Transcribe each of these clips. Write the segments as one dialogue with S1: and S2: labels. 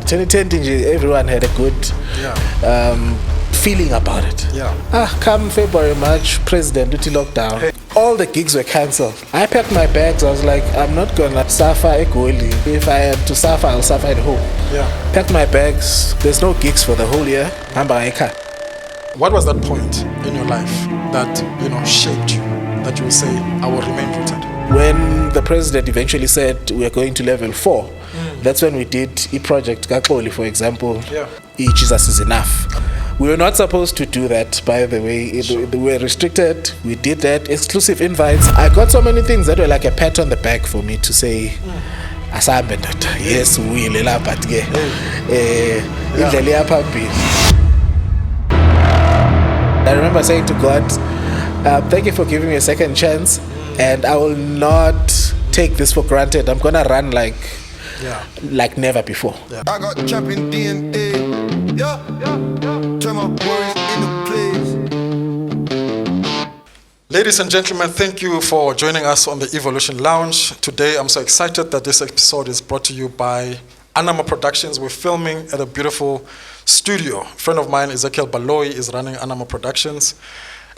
S1: 2010, everyone had a good feeling about it. Come February, March, President Uti lockdown. Hey. All the gigs were cancelled. I packed my bags. I was like, I'm not gonna suffer equally. If I have to suffer, I'll suffer at home. Packed my bags. There's no gigs for the whole year. I'm buying a car.
S2: What was that point in your life that shaped you? That you will say, I will remain rooted?
S1: When the president eventually said we are going to level 4, that's when we did e-project Kakoli, for example. Jesus is enough. We were not supposed to do that, by the way. We were restricted. We did that. Exclusive invites. I got so many things that were like a pat on the back for me to say, yes, we will. I remember saying to God, thank you for giving me a second chance, and I will not take this for granted. I'm gonna run like never before.
S3: I got champion DNA. Turn my worries into plays.
S2: Ladies and gentlemen, thank you for joining us on the Evolution Lounge. Today, I'm so excited that this episode is brought to you by Anama Productions. We're filming at a beautiful studio. A friend of mine, Ezekiel Baloyi, is running Anama Productions.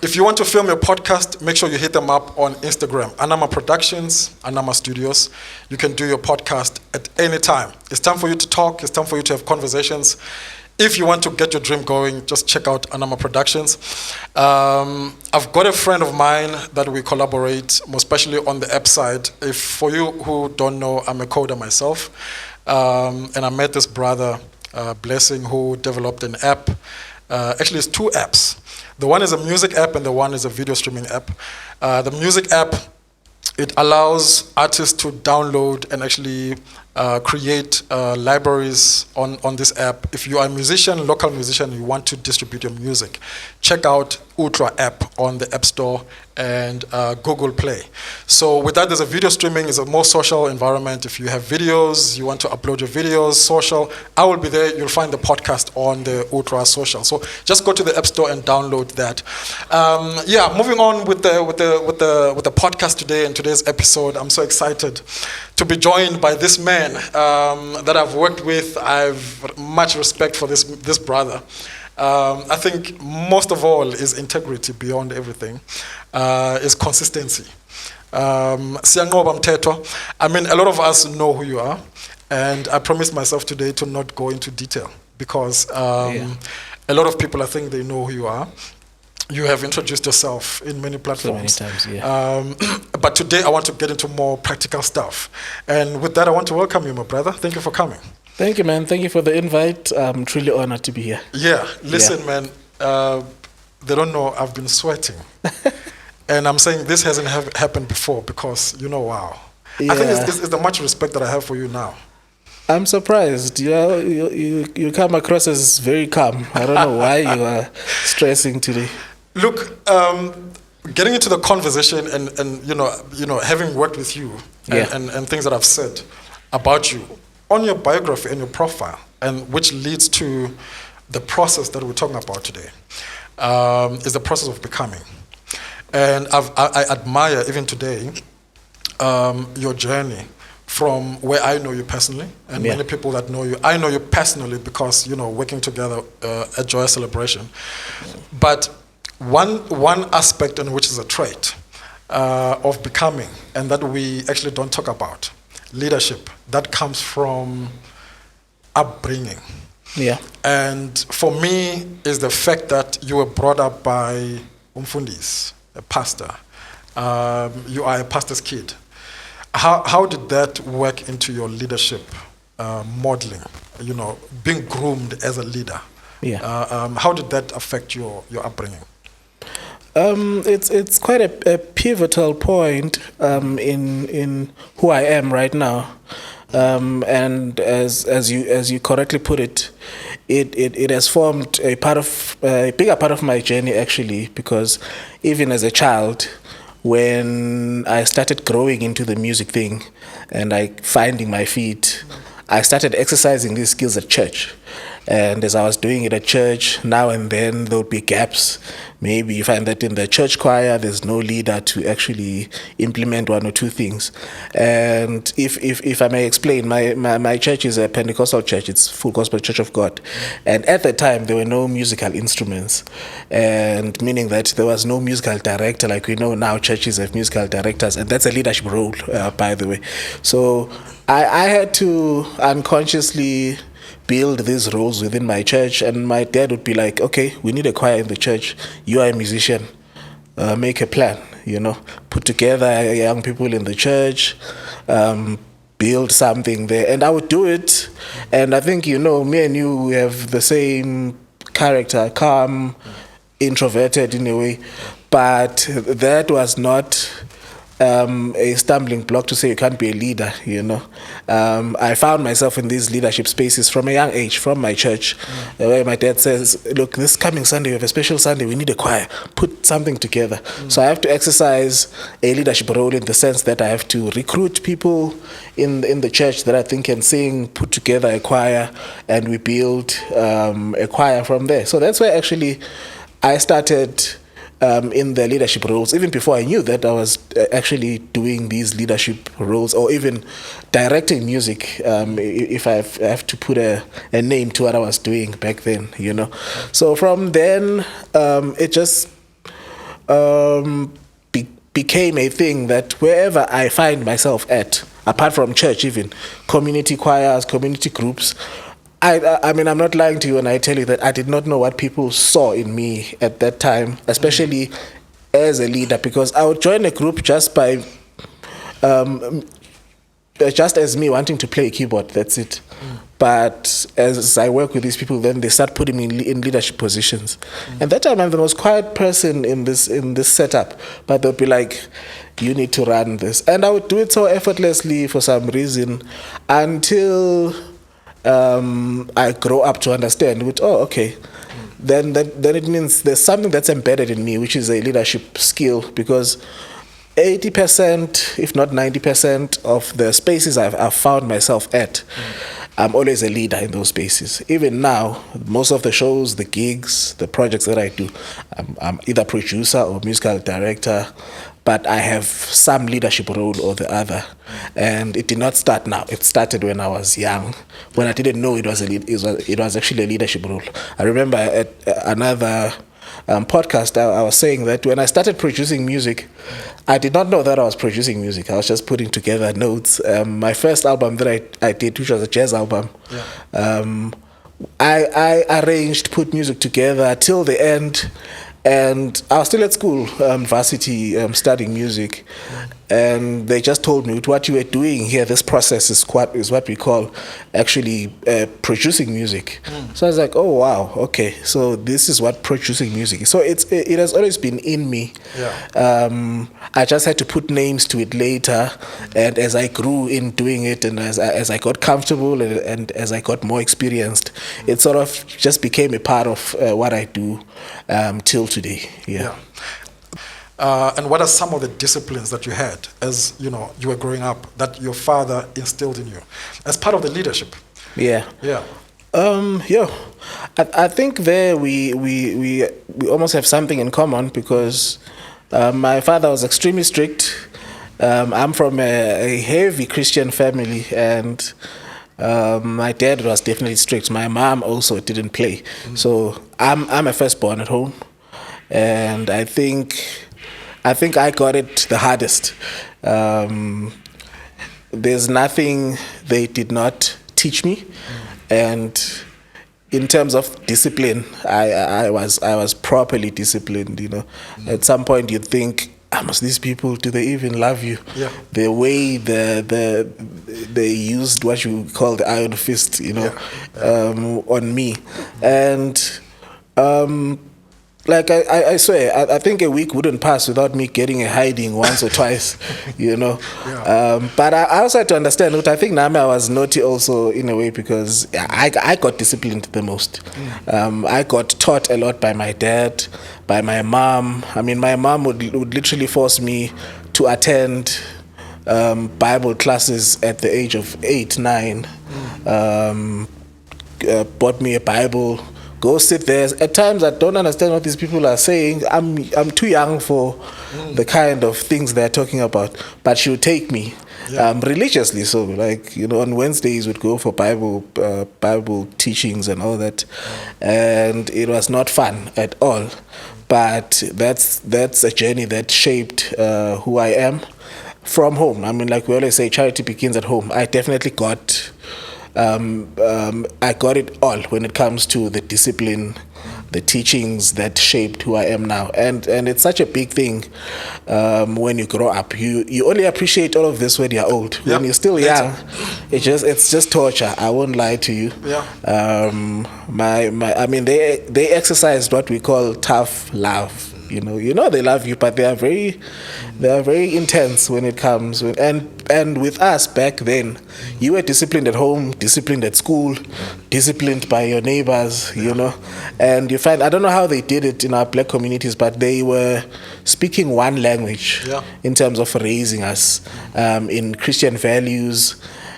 S2: If you want to film your podcast, make sure you hit them up on Instagram. Anama Productions, Anama Studios. You can do your podcast at any time. It's time for you to talk. It's time for you to have conversations. If you want to get your dream going, just check out Anama Productions. I've got a friend of mine that we collaborate, most especially on the app side. If for you who don't know, I'm a coder myself. And I met this brother, Blessing, who developed an app. Actually, it's 2 apps. The one is a music app and the one is a video streaming app. The music app, it allows artists to download and actually create libraries on this app. If you are a musician, local musician, you want to distribute your music, check out Ultra app on the App Store and Google Play. So with that, there's a video streaming. It's a more social environment. If you have videos, you want to upload your videos, social, I will be there. You'll find the podcast on the Ultra social. So just go to the App Store and download that. Moving on with the podcast today and today's episode. I'm so excited to be joined by this man that I've worked with. I've much respect for this brother. I think most of all is integrity beyond everything, is consistency. Siyanqoba Mthethwa, I mean, a lot of us know who you are, and I promised myself today to not go into detail because a lot of people, I think they know who you are. You have introduced yourself in many platforms.
S1: So many times,
S2: but today I want to get into more practical stuff. And with that, I want to welcome you, my brother. Thank you for coming.
S1: Thank you, man. Thank you for the invite. I'm truly honored to be here.
S2: Listen, man, they don't know I've been sweating. And I'm saying this hasn't happened before because, wow. I think it's the much respect that I have for you now.
S1: I'm surprised. You come across as very calm. I don't know why you are stressing today.
S2: Look, getting into the conversation and having worked with you and things that I've said about you on your biography and your profile, and which leads to the process that we're talking about today, is the process of becoming. And I admire even today your journey from where I know you personally, and many people that know you. I know you personally because working together at Joyous Celebration. But one aspect in which is a trait of becoming, and that we actually don't talk about, leadership, that comes from upbringing. And for me is the fact that you were brought up by umfundis, a pastor. You are a pastor's kid. How did that work into your leadership modeling? Being groomed as a leader. How did that affect your upbringing?
S1: It's quite a pivotal point in who I am right now, and as you correctly put it, it has formed a bigger part of my journey actually, because even as a child, when I started growing into the music thing and finding my feet, I started exercising these skills at church. And as I was doing it at church, now and then there would be gaps. Maybe you find that in the church choir, there's no leader to actually implement one or two things. And if I may explain, my church is a Pentecostal church. It's Full Gospel Church of God. And at the time, there were no musical instruments. And meaning that there was no musical director. Like we know now, churches have musical directors. And that's a leadership role, by the way. So I had to unconsciously build these roles within my church, and my dad would be like, okay, we need a choir in the church, you are a musician, make a plan, put together young people in the church, build something there. And I would do it, and I think me and you, we have the same character, calm, introverted in a way, but that was not a stumbling block to say you can't be a leader. I found myself in these leadership spaces from a young age, from my church, where my dad says, look, this coming Sunday we have a special Sunday, we need a choir, put something together. So I have to exercise a leadership role in the sense that I have to recruit people in the church that I think can sing, put together a choir, and we build a choir from there. So that's where actually I started in the leadership roles, even before I knew that I was actually doing these leadership roles, or even directing music, if I have to put a name to what I was doing back then, So from then, it just became a thing that wherever I find myself at, apart from church even, community choirs, community groups, I mean, I'm not lying to you when I tell you that I did not know what people saw in me at that time, especially as a leader, because I would join a group just by, just as me wanting to play a keyboard, that's it. But as I work with these people, then they start putting me in leadership positions. And that time I'm the most quiet person in this setup, but they'll be like, you need to run this. And I would do it so effortlessly for some reason until I grow up to understand, which, okay, then it means there's something that's embedded in me, which is a leadership skill, because 80%, if not 90% of the spaces I've found myself at, I'm always a leader in those spaces. Even now, most of the shows, the gigs, the projects that I do, I'm either producer or musical director, but I have some leadership role or the other. And it did not start now. It started when I was young, when I didn't know it was actually a leadership role. I remember at another podcast, I was saying that when I started producing music, I did not know that I was producing music. I was just putting together notes. My first album that I did, which was a jazz album, I arranged, put music together till the end. And I was still at school, varsity, studying music. And they just told me, what you were doing here, this process is what we call actually producing music. So I was like, oh, wow, okay. So this is what producing music is. So it has always been in me. I just had to put names to it later. And as I grew in doing it, and as I got comfortable and as I got more experienced, it sort of just became a part of what I do till today.
S2: And what are some of the disciplines that you had as you were growing up that your father instilled in you as part of the leadership?
S1: I think there we almost have something in common, because my father was extremely strict. I'm from a heavy Christian family, and my dad was definitely strict. My mom also didn't play. So I'm a firstborn at home, and I think I got it the hardest. There's nothing they did not teach me, and in terms of discipline, I was properly disciplined. At some point you'd think, these people, do they even love you? The way they used what you call the iron fist, on me, and like I swear, I think a week wouldn't pass without me getting a hiding once or twice, But I also had to understand that I think I was naughty also in a way, because I got disciplined the most. I got taught a lot by my dad, by my mom. I mean, my mom would literally force me to attend Bible classes at the age of 8, 9. bought me a Bible. Go sit there. At times, I don't understand what these people are saying. I'm too young for the kind of things they're talking about. But she would take me religiously. So, like, on Wednesdays we'd go for Bible teachings and all that, and it was not fun at all. But that's a journey that shaped who I am from home. I mean, like we always say, charity begins at home. I definitely got. I got it all when it comes to the discipline, the teachings that shaped who I am now, and it's such a big thing when you grow up. You only appreciate all of this when you're old. When you're still young, it's just torture. I won't lie to you. I mean, they exercised what we call tough love. They love you, but they are very intense when it comes. And with us back then, you were disciplined at home, disciplined at school, disciplined by your neighbors. And you find, I don't know how they did it in our black communities, but they were speaking one language in terms of raising us in Christian values.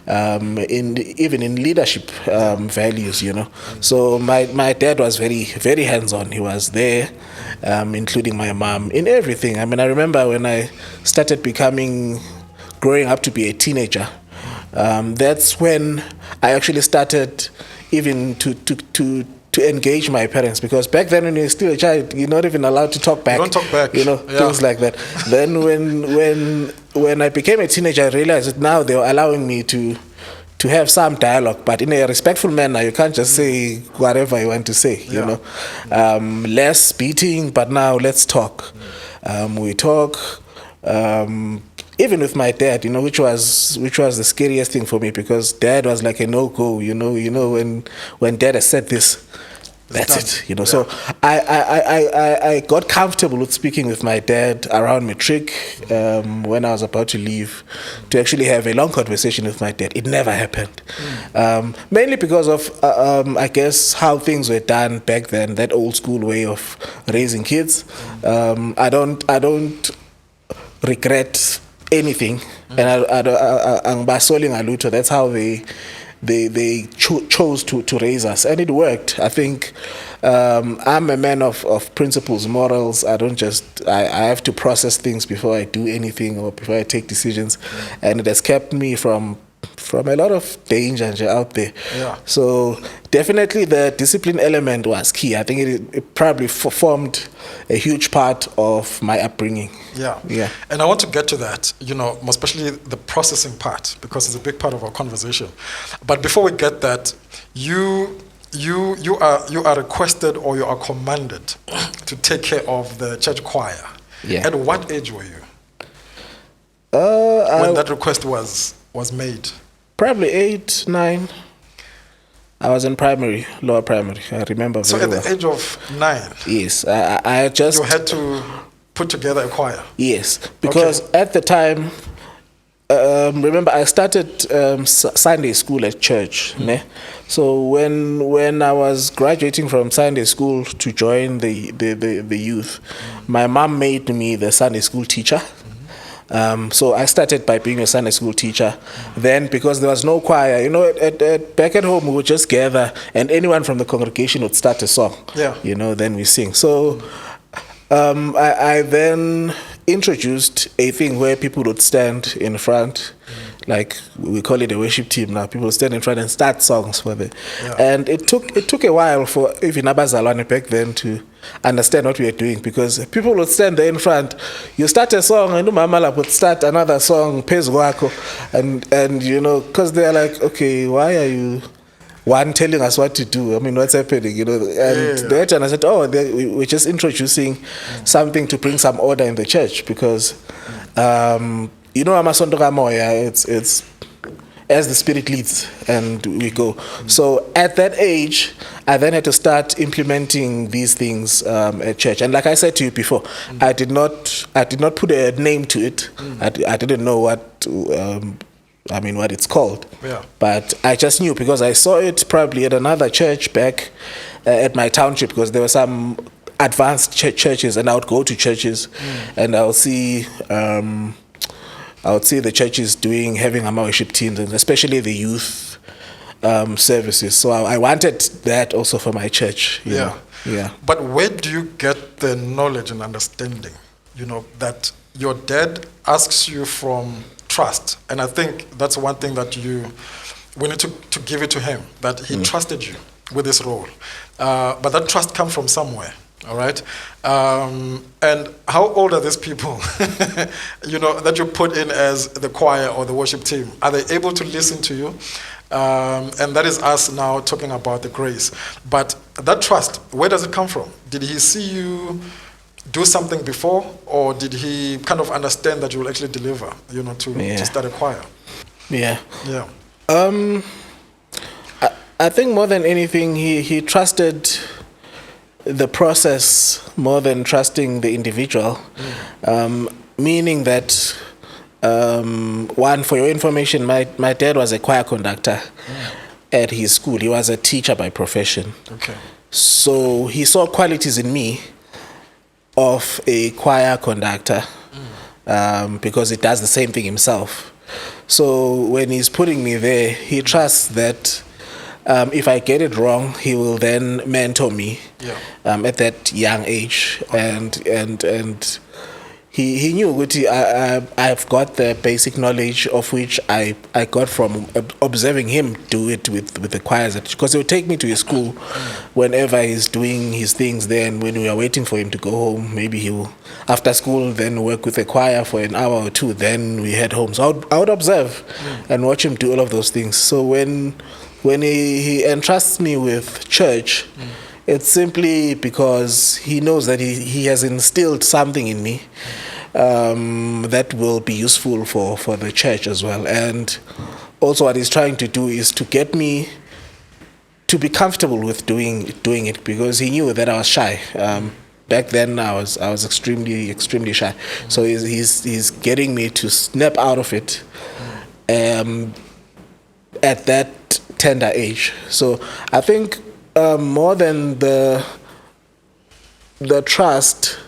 S1: Even in leadership values, So my dad was very, very hands-on. He was there, including my mom, in everything. I mean, I remember when I started growing up to be a teenager. That's when I actually started even to engage my parents, because back then when you're still a child, you're not even allowed to talk back.
S2: You don't talk back.
S1: Things like that. Then when I became a teenager, I realized that now they were allowing me to have some dialogue, but in a respectful manner. You can't just say whatever you want to say, less beating, but now let's talk. We talk. Even with my dad, which was the scariest thing for me, because dad was like a no-go. When dad has said this, that's it. So I got comfortable with speaking with my dad around matric when I was about to leave, to actually have a long conversation with my dad. It never happened, mainly because of I guess how things were done back then, that old school way of raising kids. I don't regret anything, and that's how they chose to raise us, and it worked. I think I'm a man of principles, morals. I have to process things before I do anything or before I take decisions, and it has kept me from a lot of danger out there. So definitely the discipline element was key. I think it probably formed a huge part of my upbringing.
S2: And I want to get to that, especially the processing part, because it's a big part of our conversation. But before we get that, you are requested, or you are commanded to take care of the church choir. At what age were you when that request was made?
S1: Probably 8, 9. I was in lower primary. I remember very well.
S2: So at the age of 9?
S1: Yes. I just...
S2: You had to put together a choir?
S1: Yes. Because at the time, remember, I started Sunday school at church. So when I was graduating from Sunday school to join the youth, my mom made me the Sunday school teacher. So I started by being a Sunday school teacher. Then, because there was no choir, back at home we would just gather, and anyone from the congregation would start a song. Then we sing. So I then introduced a thing where people would stand in front, like we call it a worship team now. People would stand in front and start songs for them. And it took a while for even abazalwane back then to understand what we were doing, because people would stand there in front, you start a song and umama would start another song, phezu kwakho, and because they're like, okay, why are you telling us what to do? I mean, what's happening? And later I said, we're just introducing something to bring some order in the church, because amasonto kamoya, it's as the Spirit leads, and we go. So at that age, I then had to start implementing these things at church. And like I said to you before, I did not put a name to it. I didn't know what it's called. But I just knew, because I saw it probably at another church back at my township, because there were some advanced churches, and I would go to churches and I would see the churches having our worship teams, and especially the youth services. So I wanted that also for my church. You know. Yeah.
S2: But where do you get the knowledge and understanding, that your dad asks you from trust? And I think that's one thing that we need to give it to him, that he trusted you with this role. But that trust comes from somewhere, all right? And how old are these people, that you put in as the choir or the worship team? Are they able to listen to you? And that is us now talking about the grace. But that trust, where does it come from? Did he see you do something before, or did he kind of understand that you will actually deliver, to start a choir?
S1: Yeah.
S2: Yeah.
S1: I think more than anything, he trusted the process more than trusting the individual. Meaning that, one, for your information, my dad was a choir conductor at his school. He was a teacher by profession.
S2: Okay.
S1: So he saw qualities in me of a choir conductor, because he does the same thing himself. So when he's putting me there, he trusts that if I get it wrong, he will then mentor me at that young age. And he knew I've got the basic knowledge of which I got from observing him do it with the choirs, because he would take me to his school whenever he's doing his things there, and when we are waiting for him to go home, maybe he will after school then work with the choir for an hour or two, then we head home. So I would observe and watch him do all of those things. So when he entrusts me with church, it's simply because he knows that he has instilled something in me that will be useful for the church as well. And also what he's trying to do is to get me to be comfortable with doing it, because he knew that I was shy. Back then I was extremely shy. So he's getting me to snap out of it at that tender age. So I think more than the trust,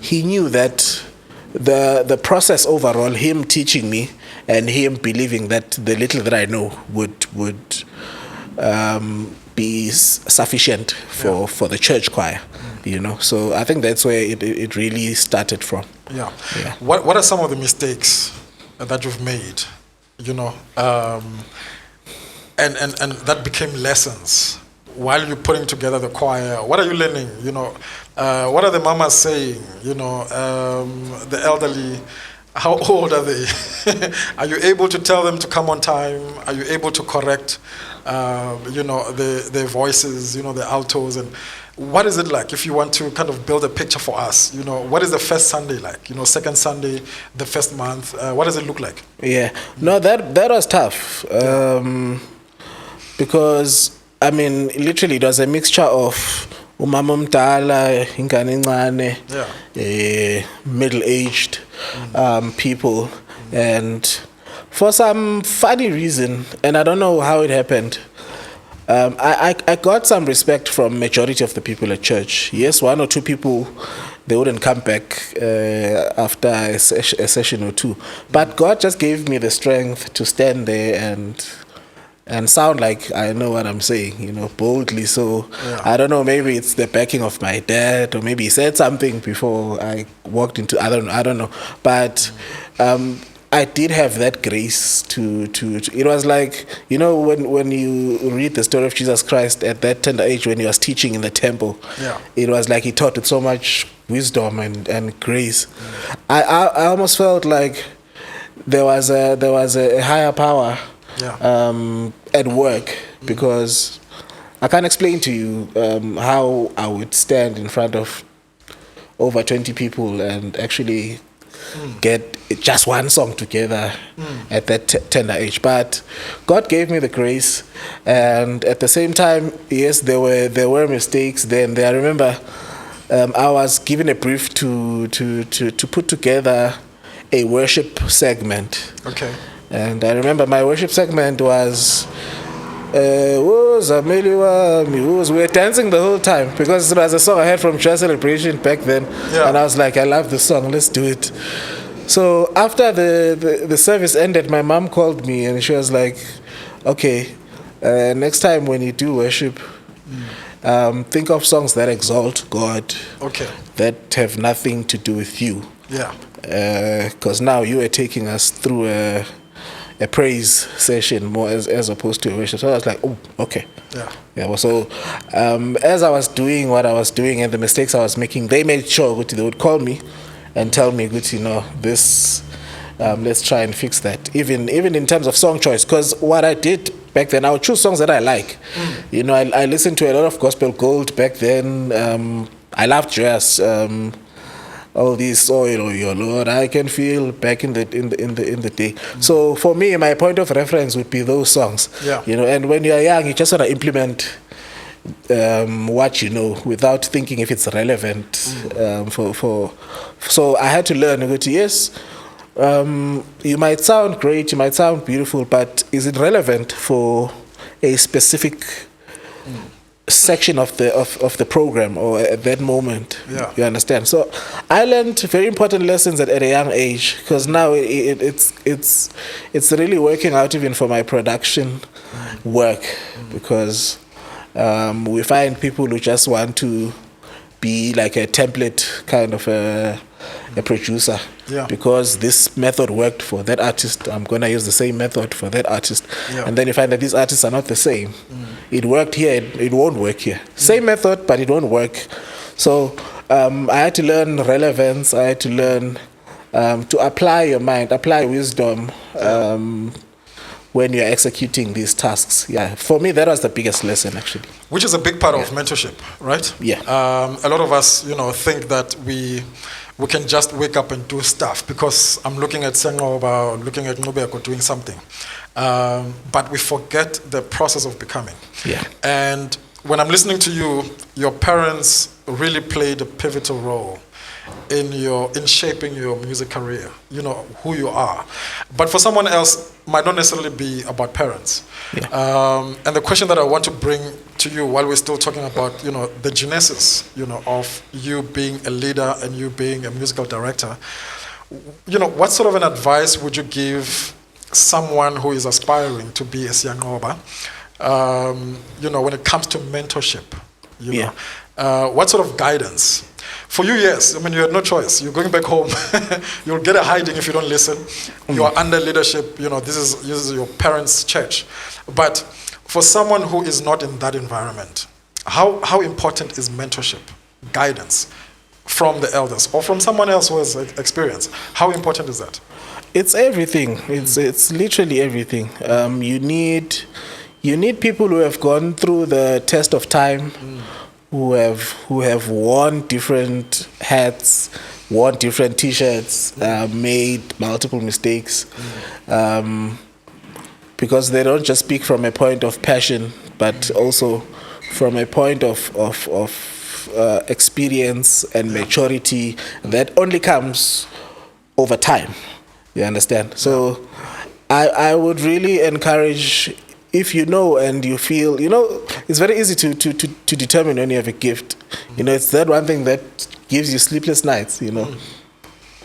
S1: he knew that the process overall, him teaching me and him believing that the little that I know would be sufficient for the church choir, So I think that's where it really started from.
S2: Yeah. What are some of the mistakes that you've made, and that became lessons while you're putting together the choir? What are you learning? What are the mamas saying? The elderly, how old are they? Are you able to tell them to come on time? Are you able to correct, their voices, the altos? And what is it like if you want to kind of build a picture for us? What is the first Sunday like? Second Sunday, the first month. What does it look like? Yeah.
S1: No, that was tough. Because literally it was a mixture of umama omdala, ingane encane, middle-aged people, and for some funny reason, and I don't know how it happened, I got some respect from majority of the people at church. Yes, one or two people, they wouldn't come back after a session or two, but God just gave me the strength to stand there and sound like I know what I'm saying, boldly. So I don't know, maybe it's the backing of my dad, or maybe he said something before I walked into, I don't know. But I did have that grace to it was like, when you read the story of Jesus Christ at that tender age when he was teaching in the temple, it was like he taught with so much wisdom and grace. I almost felt like there was a higher power at work, because I can't explain to you how I would stand in front of over 20 people and actually get just one song together at that tender age. But God gave me the grace, and at the same time, yes, there were mistakes. Then I remember I was given a brief to put together a worship segment.
S2: Okay.
S1: And I remember my worship segment was we were dancing the whole time, because it was a song I had from Church Celebration back then. And I was like, I love this song, let's do it. So after the service ended, my mom called me and she was like, okay, Next time when you do worship, think of songs that exalt God,
S2: Okay.
S1: that have nothing to do with you.
S2: Yeah.
S1: Because now you are taking us through a praise session more as opposed to a worship. So I was like, oh, okay.
S2: Yeah.
S1: Yeah. Well, so as I was doing what I was doing and the mistakes I was making, they made sure that they would call me and tell me, good, this. Let's try and fix that. Even in terms of song choice, because what I did back then, I would choose songs that I like. I listened to a lot of gospel gold back then. I loved jazz. All these, oh, your Lord, I can feel back in the day. So for me, my point of reference would be those songs.
S2: Yeah.
S1: And when you're young, you just want to implement what you know without thinking if it's relevant. So I had to learn. Yes. You might sound great, you might sound beautiful, but is it relevant for a specific section of the program or at that moment?
S2: Yeah.
S1: You understand? So I learned very important lessons at a young age, because now it's really working out even for my production work, because we find people who just want to be like a template kind of a producer.
S2: Yeah.
S1: Because this method worked for that artist, I'm going to use the same method for that artist.
S2: Yeah.
S1: And then you find that these artists are not the same. It worked here, it won't work here. Same method, but it won't work. So I had to learn relevance. I had to learn to apply your mind, apply wisdom when you're executing these tasks. Yeah, for me, that was the biggest lesson, actually.
S2: Which is a big part of mentorship, right?
S1: Yeah.
S2: A lot of us, think that we can just wake up and do stuff because I'm looking at Siyanqoba or looking at Nubeko doing something. But we forget the process of becoming.
S1: Yeah.
S2: And when I'm listening to you, your parents really played a pivotal role in shaping your music career, who you are. But for someone else, might not necessarily be about parents.
S1: Yeah.
S2: And the question that I want to bring to you while we're still talking about, the genesis, of you being a leader and you being a musical director, what sort of an advice would you give someone who is aspiring to be a Siyanqoba, when it comes to mentorship,
S1: Yeah.
S2: What sort of guidance? For you, yes. I mean, you had no choice. You're going back home. You'll get a hiding if you don't listen. You are under leadership. This is your parents' church. But for someone who is not in that environment, how important is mentorship, guidance from the elders or from someone else who has experience? How important is that?
S1: It's everything. It's literally everything. You need people who have gone through the test of time, who have worn different hats, worn different T-shirts, made multiple mistakes, because they don't just speak from a point of passion, but also from a point of experience and maturity that only comes over time. You understand? So I would really encourage, if you know and you feel, it's very easy to determine when you have a gift. It's that one thing that gives you sleepless nights.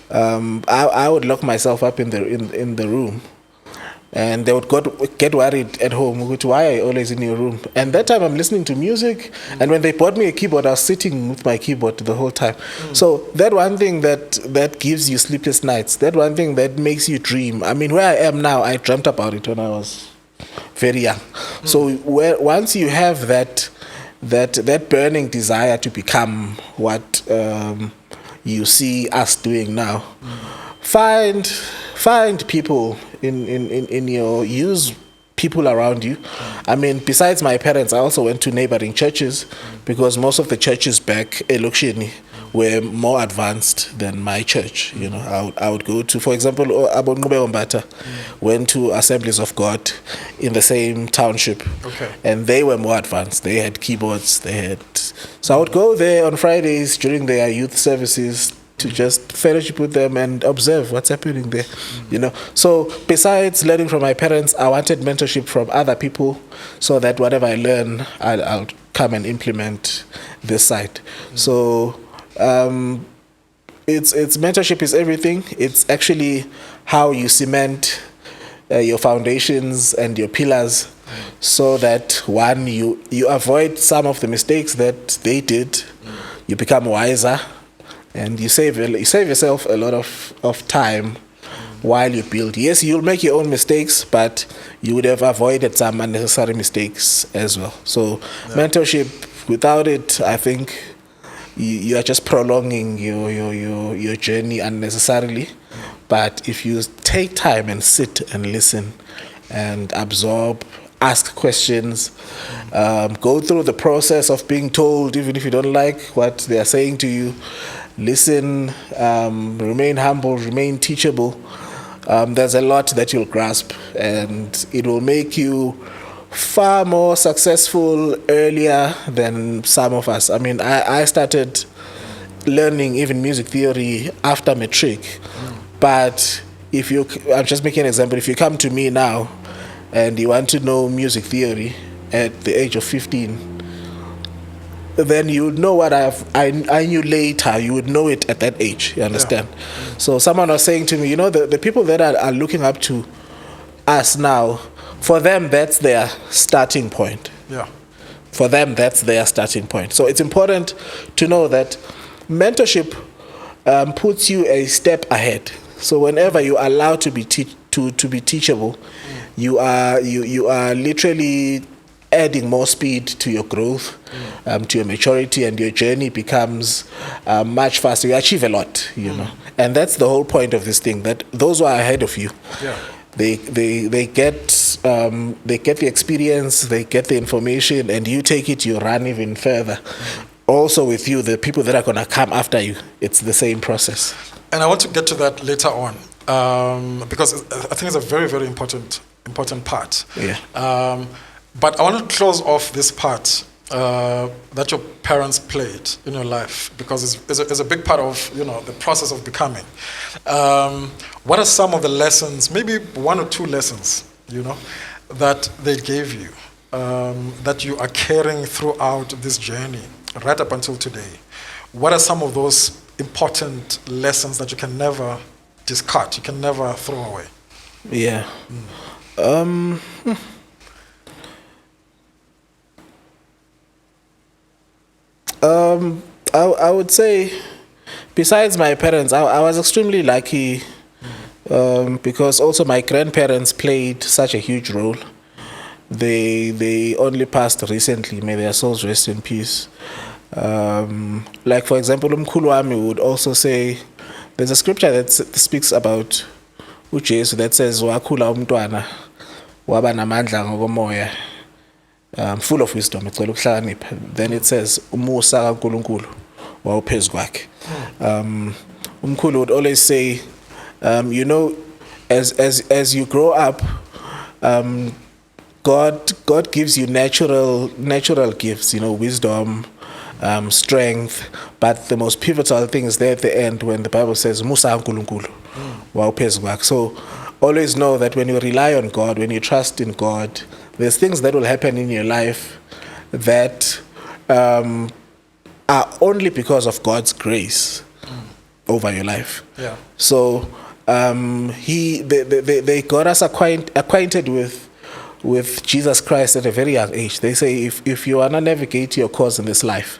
S1: I would lock myself up in the room, and they would get worried at home. Why are you always in your room? And that time I'm listening to music, and when they bought me a keyboard, I was sitting with my keyboard the whole time. So that one thing that gives you sleepless nights, that one thing that makes you dream. I mean, where I am now, I dreamt about it when I was very young. So once you have that burning desire to become what you see us doing now, find people use people around you. I mean, besides my parents, I also went to neighboring churches, because most of the churches back in Loksheni were more advanced than my church. I would go to, for example, Abonqubeko Mbata went to Assemblies of God in the same township.
S2: Okay.
S1: And they were more advanced. They had keyboards. So I would go there on Fridays during their youth services to just fellowship with them and observe what's happening there. So besides learning from my parents, I wanted mentorship from other people, so that whatever I learn, I'll come and implement this side. So it's mentorship is everything. It's actually how you cement your foundations and your pillars so that one, you avoid some of the mistakes that they did, you become wiser, and you save yourself a lot of time while you build. Yes, you'll make your own mistakes, but you would have avoided some unnecessary mistakes as well. So mentorship, without it, I think you are just prolonging your journey unnecessarily. But if you take time and sit and listen and absorb, ask questions, go through the process of being told, even if you don't like what they are saying to you, listen, remain humble, remain teachable. There's a lot that you'll grasp, and it will make you far more successful earlier than some of us. I mean, I started learning even music theory after matric, but I'm just making an example. If you come to me now and you want to know music theory at the age of 15, then you would know what I knew later. You would know it at that age. You understand? Yeah. So someone was saying to me, the people that are looking up to us now, for them, that's their starting point.
S2: Yeah.
S1: For them, that's their starting point. So it's important to know that mentorship puts you a step ahead. So whenever you are allowed to be teachable, you are literally adding more speed to your growth, to your maturity, and your journey becomes much faster. You achieve a lot, know, and that's the whole point of this thing. That those who are ahead of you, they get the experience, they get the information, and you take it, you run even further. Also, with you, the people that are going to come after you, it's the same process.
S2: And I want to get to that later on, because I think it's a very, very important part.
S1: Yeah.
S2: But I want to close off this part that your parents played in your life, because it's a big part of the process of becoming. What are some of the lessons, maybe one or two lessons, that they gave you, that you are carrying throughout this journey, right up until today? What are some of those important lessons that you can never discard, you can never throw away?
S1: Yeah. I would say, besides my parents, I was extremely lucky, because also my grandparents played such a huge role. They only passed recently. May their souls rest in peace. Like, for example, umkhulu wami would also say, there's a scripture that speaks about uJesu that says, wakhula umntwana waba namandla ngokomoya, full of wisdom, ecela ukuhlakanipha. Then it says umusa kaNkulunkulu wawuphezu kwakhe. Umkhulu would always say, as you grow up, God gives you natural gifts, wisdom, strength, but the most pivotal thing is there at the end when the Bible says musa kaNkulunkulu wawuphezu kwakhe. So always know that when you rely on God, when you trust in God, there's things that will happen in your life that are only because of God's grace over your life.
S2: Yeah.
S1: So they got us acquainted with Jesus Christ at a very young age. They say if you want to navigate your course in this life,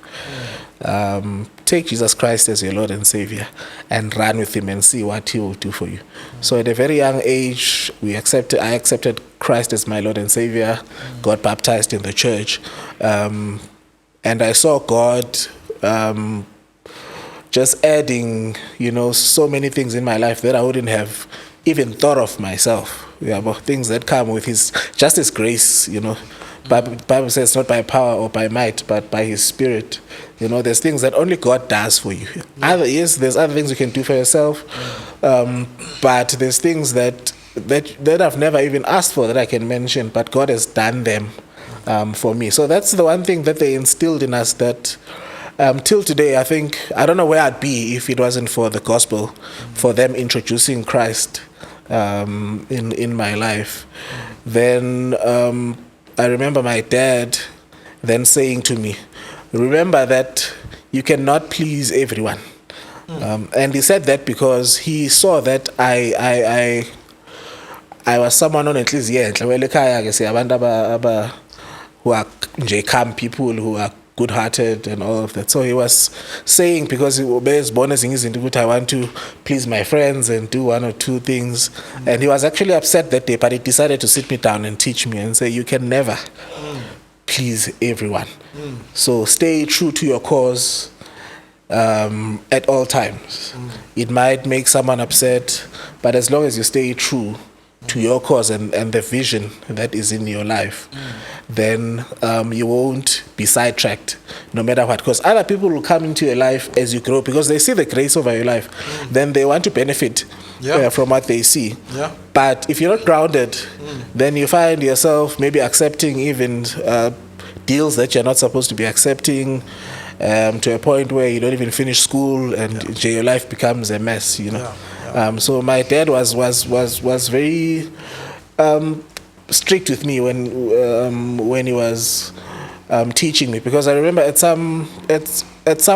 S1: take Jesus Christ as your Lord and Savior and run with Him and see what He will do for you. So at a very young age, I accepted Christ as my Lord and Savior, got baptized in the church, and I saw God just adding, so many things in my life that I wouldn't have even thought of myself. About things that come with His grace, Bible says not by power or by might, but by His Spirit. There's things that only God does for you. Yes, there's other things you can do for yourself, but there's things that I've never even asked for that I can mention, but God has done them for me. So that's the one thing that they instilled in us that till today, I don't know where I'd be if it wasn't for the gospel, for them introducing Christ in my life. Then I remember my dad then saying to me, remember that you cannot please everyone. And he said that because he saw that I was someone on at least well ekhaya ke siyabantu who are calm people who are good-hearted and all of that. So he was saying, because he was born as I want to please my friends and do one or two things, and he was actually upset that day, but he decided to sit me down and teach me and say, you can never please everyone. So stay true to your cause at all times. It might make someone upset, but as long as you stay true to your cause and the vision that is in your life, then you won't be sidetracked no matter what. Because other people will come into your life as you grow, because they see the grace over your life. Then they want to benefit from what they see. But if you're not grounded, then you find yourself maybe accepting even deals that you're not supposed to be accepting, to a point where you don't even finish school, and your life becomes a mess, you know. So my dad was very strict with me when he was teaching me, because I remember at some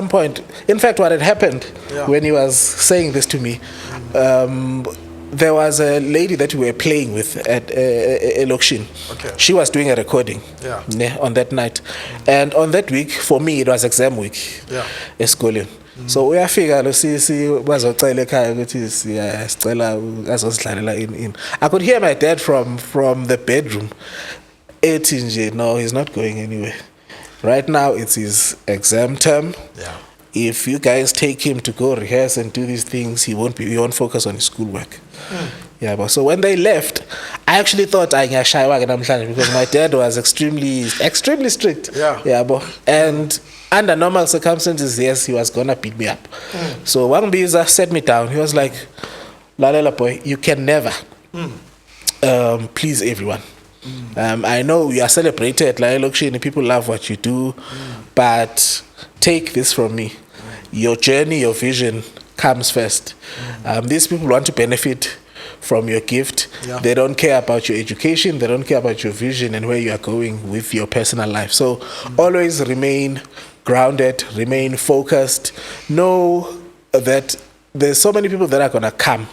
S1: point, in fact, what had happened when he was saying this to me, there was a lady that we were playing with at Lokshin. She was doing a recording on that night, and on that week for me it was exam week esikoleni. So uyafika lo sisi bazocela ekhaya ukuthi siyacela azosidlalela in. I could hear my dad from the bedroom ethi nje, no, he's not going anywhere. Right now it's his exam term. If you guys take him to go rehearse and do these things, he won't focus on his schoolwork. But so when they left, I actually thought because my dad was extremely strict. And under normal circumstances, yes, he was gonna beat me up. So Wangbiza sat me down. He was like, Lalela boy, you can never please everyone. I know you are celebrated, and people love what you do, but take this from me. Your journey, your vision comes first. These people want to benefit from your gift. They don't care about your education. They don't care about your vision and where you are going with your personal life. So always remain grounded, remain focused. Know that there's so many people that are going to come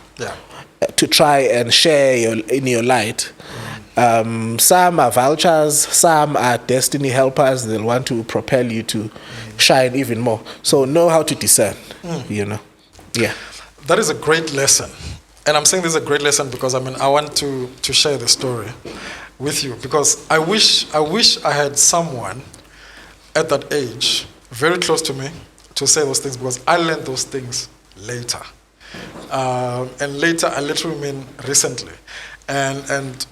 S1: to try and share in your light. Some are vultures, some are destiny helpers. They'll want to propel you to shine even more. So know how to discern, you know.
S2: That is a great lesson. And I'm saying this is a great lesson because I want to share the story with you, because I wish I had someone at that age very close to me to say those things, because I learned those things later. And later, I literally mean recently. And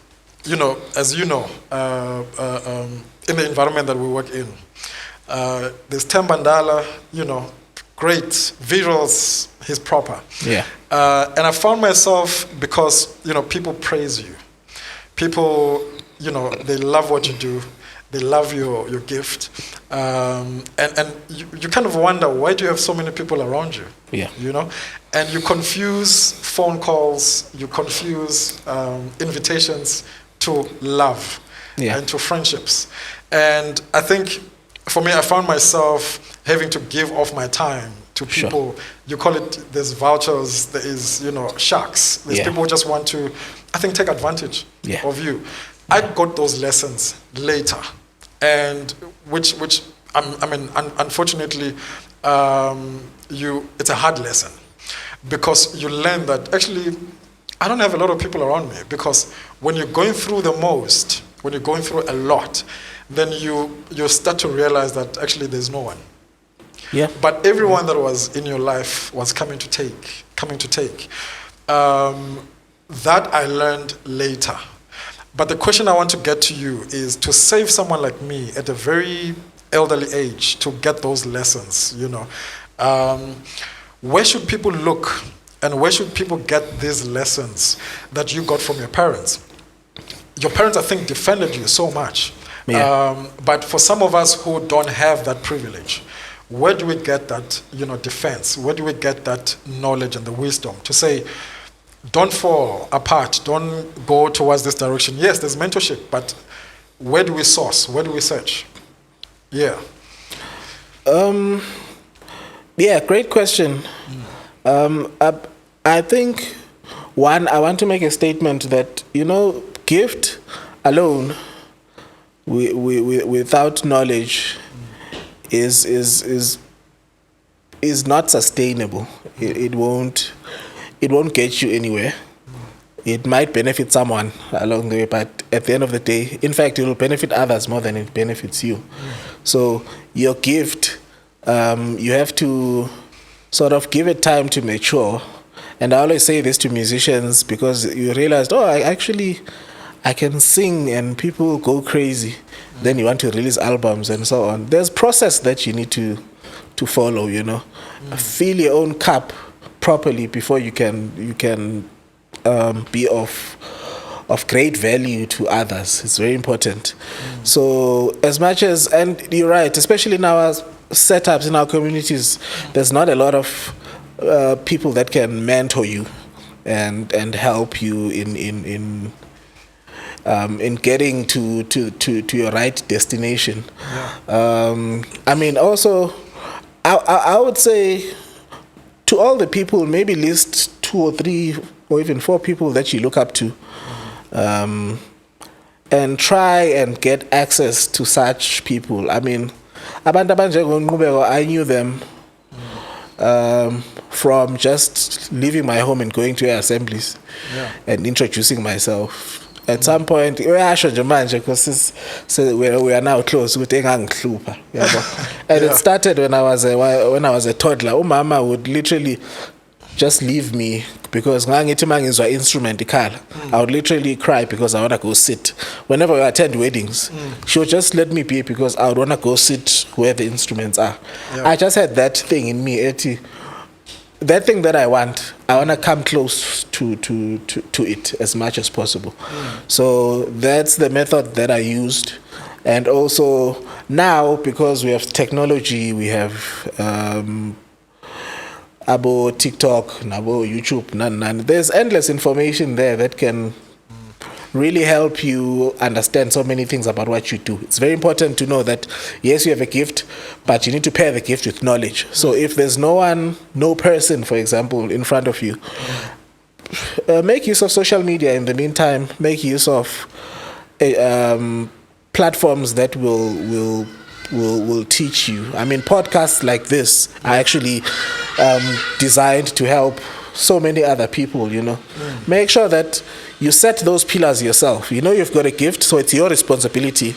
S2: you know, as you know, in the environment that we work in, there's Tembandala, you know, great visuals, he's proper. And I found myself, because, you know, people praise you. People, you know, they love what you do. They love your gift. And you kind of wonder, why do you have so many people around you? You know? And you confuse phone calls, you confuse invitations to love and to friendships. And I think, for me, I found myself having to give off my time to people. You call it, there's vouchers, there is, you know, sharks. There's people who just want to, I think, take advantage of you. I got those lessons later, and which I mean, unfortunately, it's a hard lesson, because you learn that actually I don't have a lot of people around me, because when you're going through the most, when you're going through a lot, then you start to realize that actually there's no one. But everyone that was in your life was coming to take. That I learned later. But the question I want to get to you is, to save someone like me at a very elderly age to get those lessons, you know, where should people look, and where should people get these lessons that you got from your parents? Your parents, I think, defended you so much. But for some of us who don't have that privilege, where do we get that, you know, defense? Where do we get that knowledge and the wisdom to say, don't fall apart, don't go towards this direction? Yes, there's mentorship, but where do we source? Where do we search? Great question. I think
S1: one, I want to make a statement that, gift alone, without knowledge, is not sustainable. It won't get you anywhere. It might benefit someone along the way, but at the end of the day, in fact, it will benefit others more than it benefits you. So your gift, you have to sort of give it time to mature. And I always say this to musicians because you realize, I can sing and people go crazy. Then you want to release albums and so on. There's process that you need to follow, Fill your own cup properly before you can be of great value to others. It's very important. So as much as, and you're right, especially in our setups, in our communities, there's not a lot of people that can mentor you and help you in getting to your right destination. Also, I would say to all the people, maybe list 2 or 3 or even 4 people that you look up to, and try and get access to such people. I knew them from just leaving my home and going to assemblies and introducing myself. At some point, because we are now close with and it started when I was a toddler. Mama would literally just leave me because instrument I would literally cry because I want to go sit. Whenever we attend weddings, she would just let me be because I would want to go sit where the instruments are. I just had that thing in me, that thing that I want to come close to it as much as possible. So that's the method that I used. And also now, because we have technology, we have abo TikTok, abo YouTube, there's endless information there that can really help you understand so many things about what you do. It's very important to know that, yes, you have a gift, but you need to pair the gift with knowledge. So if there's no person, for example, in front of you, make use of social media in the meantime. Make use of platforms that will teach you. Podcasts like this are actually designed to help so many other people, Make sure that you set those pillars yourself. You've got a gift, so it's your responsibility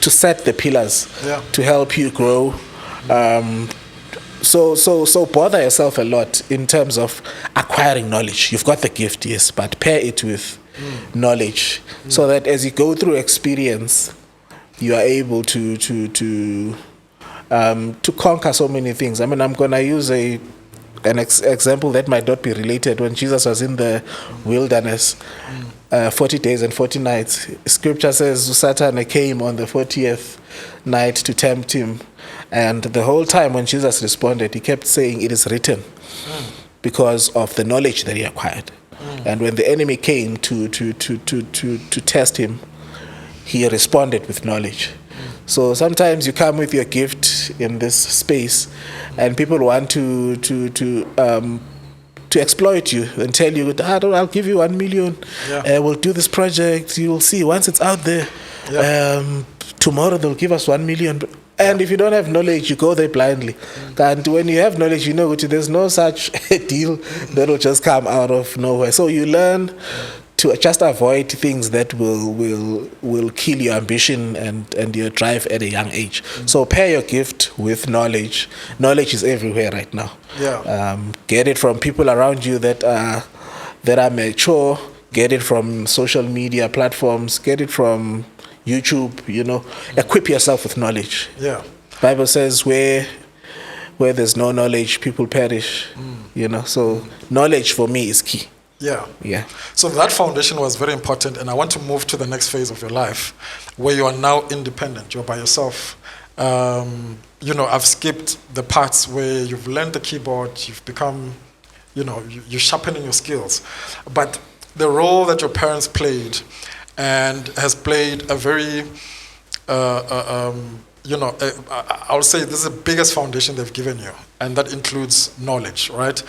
S1: to set the pillars to help you grow. So bother yourself a lot in terms of acquiring knowledge. You've got the gift, yes, but pair it with knowledge so that as you go through experience, you are able to conquer so many things. I'm gonna use an example that might not be related. When Jesus was in the wilderness, 40 days and 40 nights, scripture says Satan came on the 40th night to tempt him. And the whole time when Jesus responded, he kept saying, "It is written," because of the knowledge that he acquired. And when the enemy came to test him, he responded with knowledge. So sometimes you come with your gift in this space, and people want to exploit you and tell you, "I'll give you 1 million. We'll do this project. You will see once it's out there. Tomorrow they'll give us 1 million." And if you don't have knowledge, you go there blindly. And when you have knowledge, you know there's no such deal that will just come out of nowhere. So you learn to just avoid things that will kill your ambition and your drive at a young age. So pair your gift with knowledge. Knowledge is everywhere right now. Get it from people around you that are mature. Get it from social media platforms. Get it from YouTube. Equip yourself with knowledge. Bible says where there's no knowledge, people perish. So knowledge for me is key.
S2: So that foundation was very important, and I want to move to the next phase of your life, where you are now independent. You're by yourself. I've skipped the parts where you've learned the keyboard, you've become, you're sharpening your skills. But the role that your parents played, and has played a very, I'll say this is the biggest foundation they've given you, and that includes knowledge, right?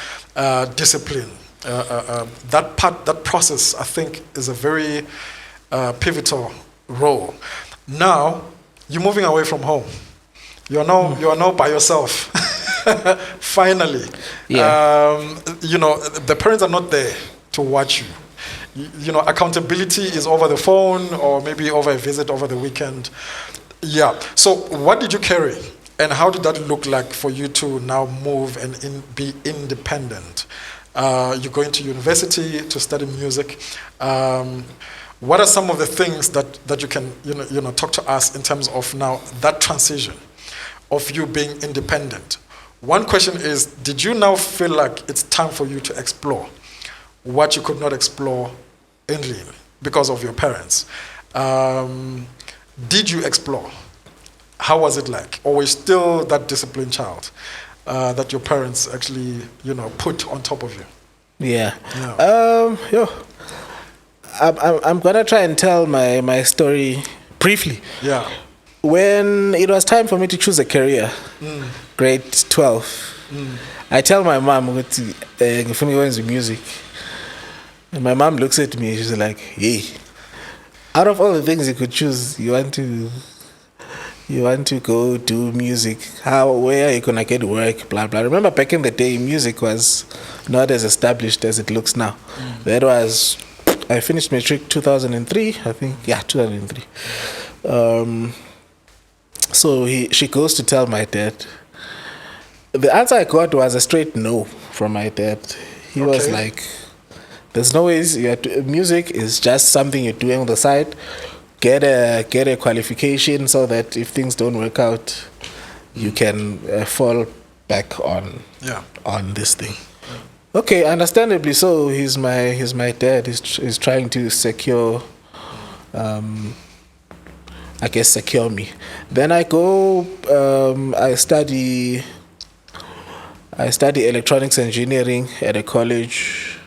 S2: Discipline. that process, I think, is a very pivotal role. Now, you're moving away from home. You are now by yourself. Finally,
S1: Yeah.
S2: The parents are not there to watch you. Accountability is over the phone or maybe over a visit over the weekend. Yeah. So, what did you carry, and how did that look like for you to now move and be independent? You're going to university to study music. What are some of the things that you can talk to us in terms of now that transition of you being independent? One question is, did you now feel like it's time for you to explore what you could not explore in Lille because of your parents? Did you explore? How was it like? Or were you still that disciplined child that your parents actually, put on top of you?
S1: Yeah. I'm gonna try and tell my story briefly.
S2: Yeah.
S1: When it was time for me to choose a career, grade 12, I tell my mom, ngifuna music. And my mom looks at me, she's like, hey, out of all the things you could choose, you want to go do music. Where are you gonna get work? Blah blah. Remember back in the day, music was not as established as it looks now. That was, I finished matric 2003, I think. Yeah, 2003. So she goes to tell my dad. The answer I got was a straight no from my dad. He was like, "There's no ways. Music is just something you're doing on the side. Get a qualification so that if things don't work out, you can fall back on this thing." Okay, understandably so. He's my dad. He's trying to secure, secure me. Then I go. I study electronics engineering at a college.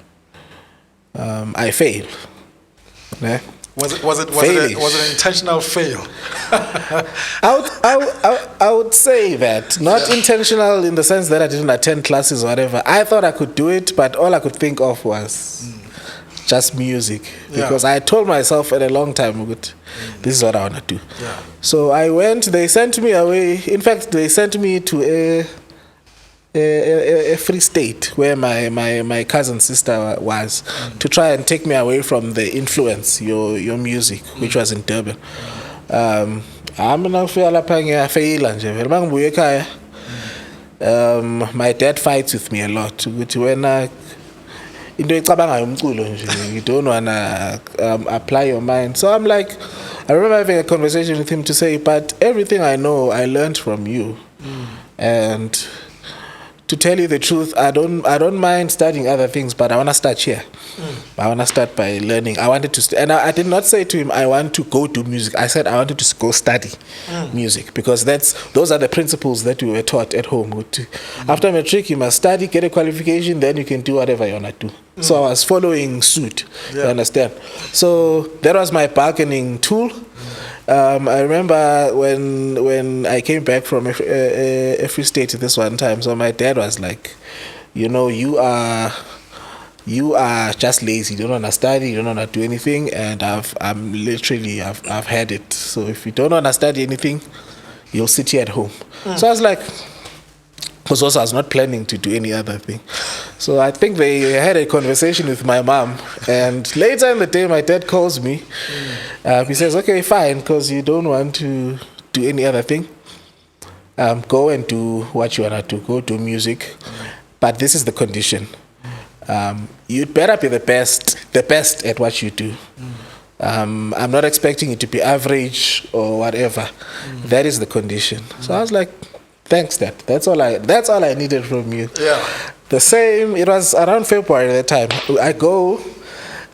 S1: I fail. Yeah.
S2: Was it an intentional fail?
S1: I would say that. Not intentional in the sense that I didn't attend classes or whatever. I thought I could do it, but all I could think of was just music. Because I told myself at a long time, this is what I want to do.
S2: Yeah.
S1: So I went, they sent me away. In fact, they sent me to a free state where my cousin's sister was, to try and take me away from the influence, your music, which was in Durban. My dad fights with me a lot. When you don't wanna apply your mind. So I'm like, I remember having a conversation with him to say, but everything I know, I learned from you, and to tell you the truth, I don't mind studying other things, but I want to start here. I want to start by learning. I wanted to, and I did not say to him, I want to go do music. I said I wanted to go study music, because those are the principles that we were taught at home. After matric, you must study, get a qualification, then you can do whatever you want to do. So I was following suit. You understand? So that was my bargaining tool. I remember when I came back from a free state this one time. So my dad was like, you are just lazy. You don't want to study. You don't want to do anything. And I've had it. So if you don't want to study anything, you'll sit here at home. So I was like, because also I was not planning to do any other thing. So I think they had a conversation with my mom, and later in the day my dad calls me. He says, okay, fine, because you don't want to do any other thing. Go and do what you want to do. Go do music. But this is the condition. You'd better be the best at what you do. I'm not expecting you to be average or whatever. That is the condition. So I was like, thanks, Dad. That's all I needed from you.
S2: Yeah.
S1: The same. It was around February at the time. I go,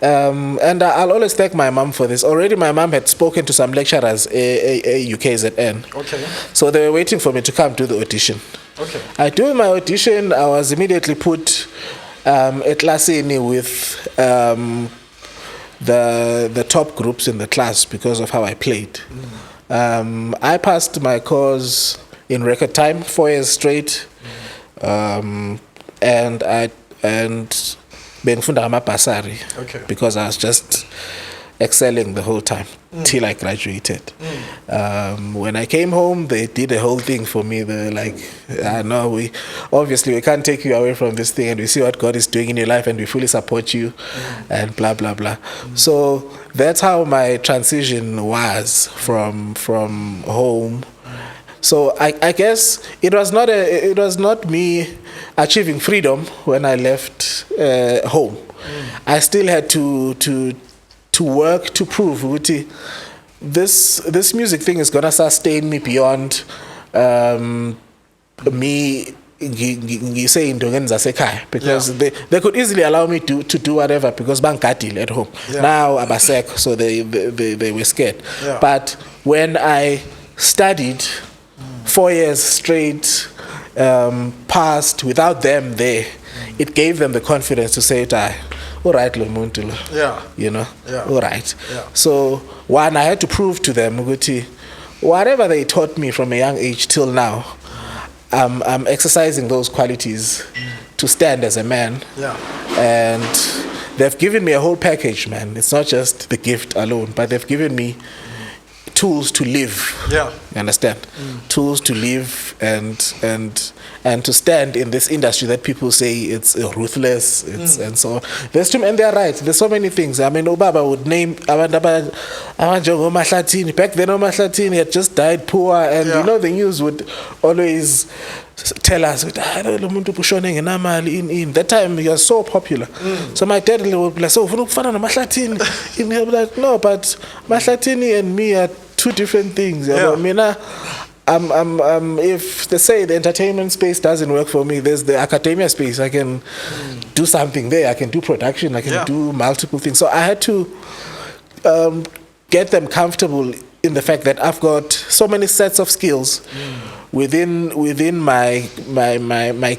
S1: and I'll always thank my mom for this. Already, my mom had spoken to some lecturers, UKZN.
S2: Okay.
S1: So they were waiting for me to come do the audition.
S2: Okay.
S1: I do my audition. I was immediately put at Lasini with the top groups in the class because of how I played. I passed my course in record time, 4 years straight, and bengifunda ngama-bursary
S2: Okay.
S1: because I was just excelling the whole time till I graduated. When I came home, they did a whole thing for me. They're like, no, we can't take you away from this thing, and we see what God is doing in your life, and we fully support you, and blah blah blah. So that's how my transition was from home. So I guess it was not me achieving freedom when I left home. I still had to work to prove ukuthi this music thing is gonna sustain me beyond me saying because they could easily allow me to do whatever because bangadile at home. Now abasek, so they were scared. But when I studied 4 years straight, passed without them there, it gave them the confidence to say all right, lo muntu lo. You know? All right. So one, I had to prove to them ukuthi whatever they taught me from a young age till now, I'm exercising those qualities to stand as a man. And they've given me a whole package, man. It's not just the gift alone, but they've given me tools to live. You understand? Tools to live and to stand in this industry that people say it's ruthless, and so on. And they're right. There's so many things. I mean, Obaba would name back then. Omahlatini had just died poor, and you know the news would always tell us in that time you are so popular. So my dad would be like, so Mahlatini, like, no, but Mahlatini and me are two different things. I mean, if they say the entertainment space doesn't work for me, there's the academia space. I can do something there. I can do production. I can do multiple things. So I had to get them comfortable in the fact that I've got so many sets of skills within my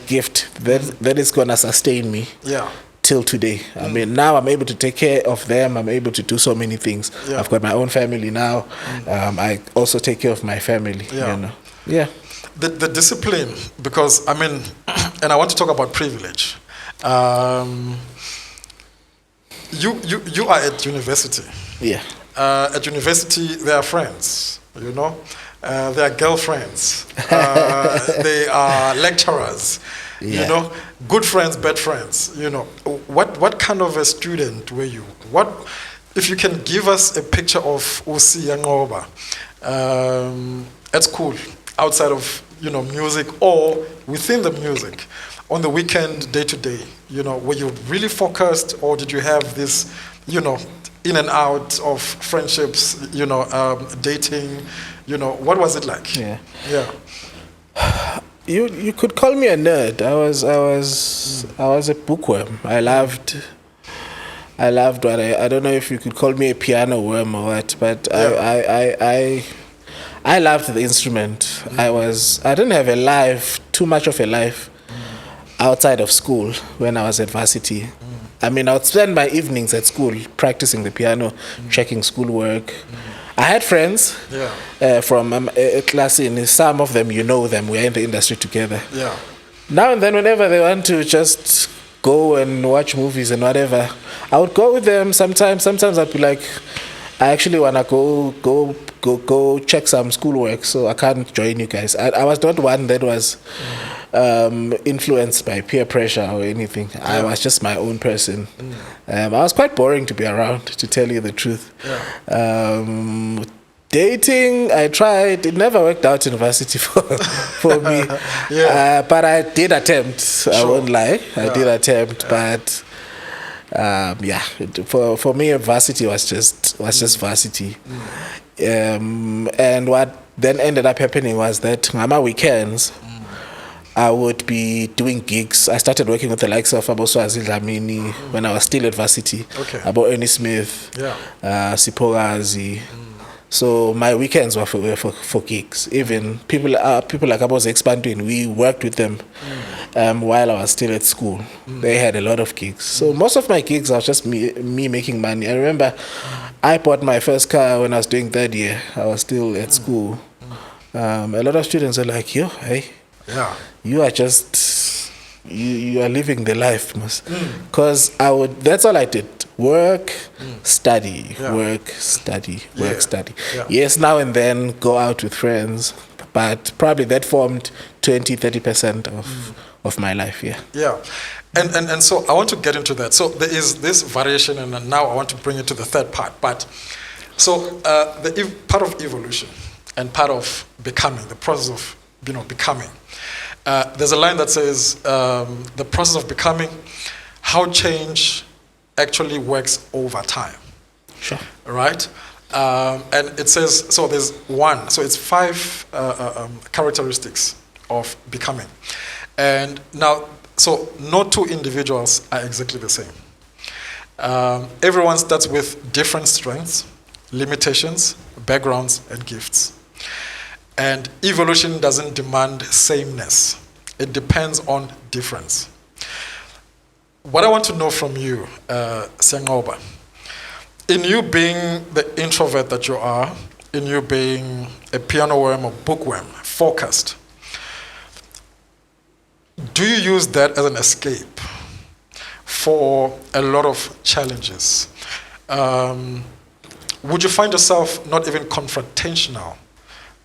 S1: gift that is gonna sustain me. Till today. I mean, now I'm able to take care of them. I'm able to do so many things. I've got my own family now. I also take care of my family. You know?
S2: The discipline, because I mean, and I want to talk about privilege. You are at university. At university, there are friends. You know, there are girlfriends. They are lecturers. You know, good friends, bad friends. You know, what kind of a student were you? What, if you can give us a picture of Siyanqoba at school, outside of music or within the music, on the weekend, day to day. You know, were you really focused, or did you have this, in and out of friendships? Dating. What was it like?
S1: You could call me a nerd. I was a bookworm. I loved what I don't know if you could call me a piano worm or what, but I loved the instrument. I didn't have too much of a life outside of school when I was at varsity. I mean, I would spend my evenings at school practicing the piano, checking schoolwork. I had friends from a class in. Some of them, them. We're in the industry together. Now and then, whenever they want to just go and watch movies and whatever, I would go with them. Sometimes I'd be like, I actually wanna go check some schoolwork, so I can't join you guys. I was not one that was influenced by peer pressure or anything. I was just my own person. I was quite boring to be around, to tell you the truth. Dating, I tried. It never worked out in university for me. But I did attempt. I won't lie. I did attempt, but for me, varsity was just varsity. And what then ended up happening was that on my weekends, I would be doing gigs. I started working with the likes of Abo Swazi Dlamini when I was still at varsity. Abo Ernie Smith, Sipogazi. So my weekends were for gigs. Even people like Abo Expanding, we worked with them while I was still at school. They had a lot of gigs. So most of my gigs was just me making money. I remember I bought my first car when I was doing third year. I was still at school. A lot of students are like, yo, hey. You are just you are living the life, because that's all I did: work, study, work, study, work, study.
S2: Yeah.
S1: Yes, now and then go out with friends, but probably that formed 20-30% of my life.
S2: Yeah. And so I want to get into that. So there is this variation, and now I want to bring it to the third part. But so part of evolution and part of becoming, the process of becoming. There's a line that says the process of becoming, how change actually works over time.
S1: Sure.
S2: Right? And it says, so there's one, so it's 5 characteristics of becoming. And now, so no 2 individuals are exactly the same. Everyone starts with different strengths, limitations, backgrounds, and gifts. And evolution doesn't demand sameness. It depends on difference. What I want to know from you, Siyanqoba, in you being the introvert that you are, in you being a piano worm or bookworm, focused, do you use that as an escape for a lot of challenges? Would you find yourself not even confrontational?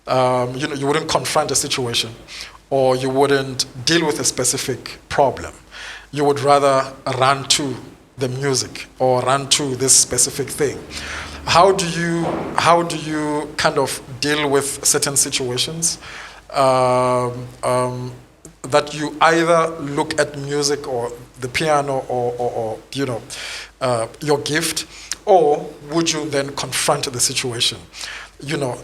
S2: You wouldn't confront a situation, or you wouldn't deal with a specific problem. You would rather run to the music or run to this specific thing. How do you kind of deal with certain situations that you either look at music or the piano or your gift, or would you then confront the situation?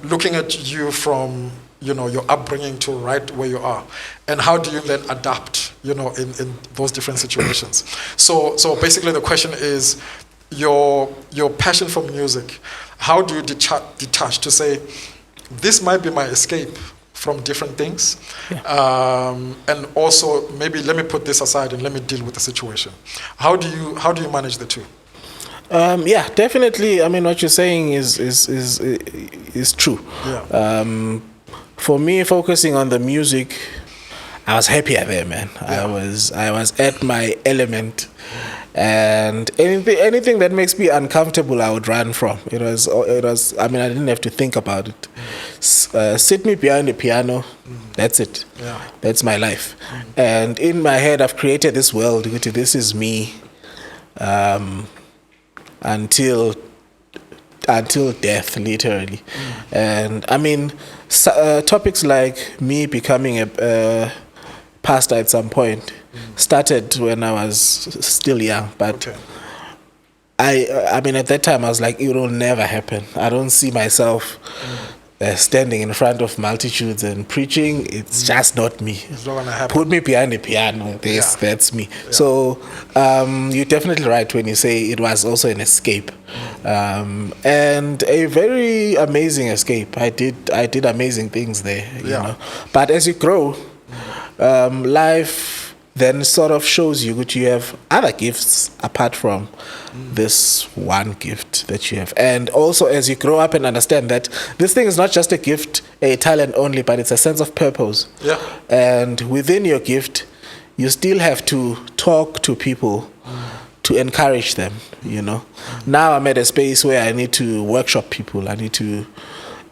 S2: Looking at you from your upbringing to right where you are, and how do you then adapt in those different situations? So basically the question is your passion for music. How do you detach to say, this might be my escape from different things, and also maybe let me put this aside and let me deal with the situation? How do you manage the two?
S1: Yeah, definitely. I mean, what you're saying is true.
S2: Yeah.
S1: For me, focusing on the music, I was happier there, man.
S2: Yeah.
S1: I was at my element, and anything that makes me uncomfortable, I would run from. It was. I mean, I didn't have to think about it. Sit me behind the piano. That's it.
S2: Yeah.
S1: That's my life. And in my head, I've created this world. This is me. Until death, literally. And I mean, topics like me becoming a pastor at some point started when I was still young, but
S2: Okay.
S1: I mean, at that time I was like, it will never happen. I don't see myself standing in front of multitudes and preaching. It's just not me.
S2: It's not gonna happen.
S1: Put me behind the piano. That's me. Yeah. So you're definitely right when you say it was also an escape, and a very amazing escape. I did amazing things there. You know, but as you grow, life then sort of shows you that you have other gifts apart from this one gift that you have. And also as you grow up and understand that this thing is not just a gift, a talent only, but it's a sense of purpose.
S2: Yeah.
S1: And within your gift, you still have to talk to people to encourage them, Now I'm at a space where I need to workshop people. I need to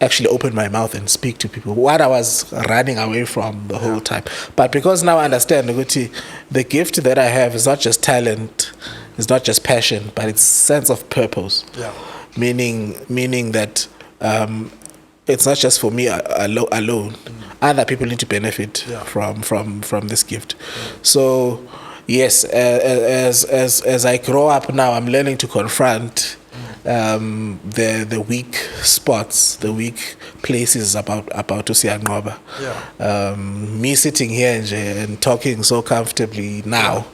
S1: actually open my mouth and speak to people, what I was running away from the whole time. But because now I understand, the gift that I have is not just talent, it's not just passion, but it's sense of purpose.
S2: Yeah.
S1: Meaning that it's not just for me alone. Other people need to benefit from this gift. So yes, as I grow up now, I'm learning to confront the weak spots, the weak places about Siyanqoba.
S2: Yeah.
S1: Me sitting here and talking so comfortably now,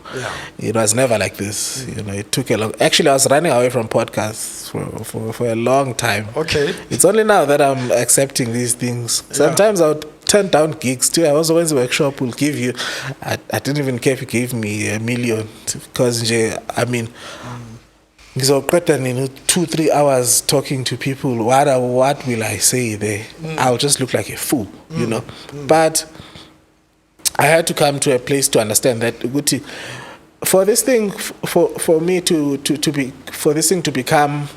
S1: it was never like this. It took a long. Actually, I was running away from podcasts for a long time.
S2: Okay.
S1: It's only now that I'm accepting these things. Sometimes I would turn down gigs too. I was always workshop will give you. I didn't even care if you gave me $1 million because I mean. So, 2-3 hours talking to people. What will I say there? I'll just look like a fool, But I had to come to a place to understand that ukuthi, for this thing, for me to be, for this thing to become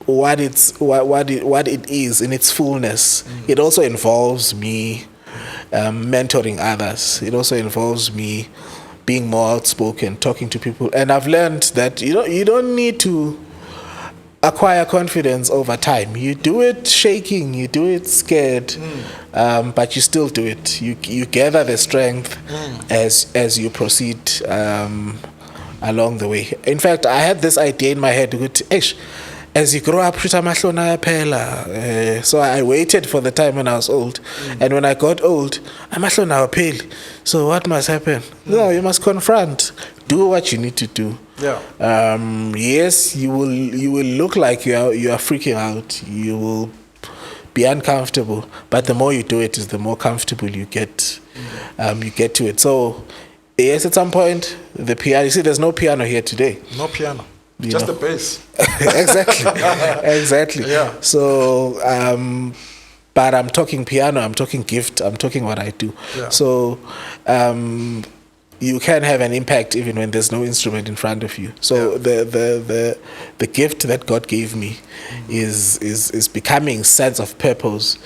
S1: what it is in its fullness, it also involves me mentoring others. It also involves me being more outspoken, talking to people. And I've learned that you don't need to acquire confidence over time. You do it shaking, you do it scared, but you still do it. You gather the strength as you proceed along the way. In fact, I had this idea in my head, as you grow up, so I waited for the time when I was old. And when I got old, so what must happen? No, you must confront. Do what you need to do.
S2: Yeah.
S1: Yes, you will look like you are freaking out. You will be uncomfortable. But the more you do it, is the more comfortable you get. You get to it. So yes, at some point, the piano. You see, there's no piano here today.
S2: No piano. Just the bass.
S1: Exactly.
S2: Yeah.
S1: So, but I'm talking piano, I'm talking gift, I'm talking what I do.
S2: Yeah.
S1: So, you can have an impact even when there's no instrument in front of you. So the gift that God gave me is becoming sense of purpose,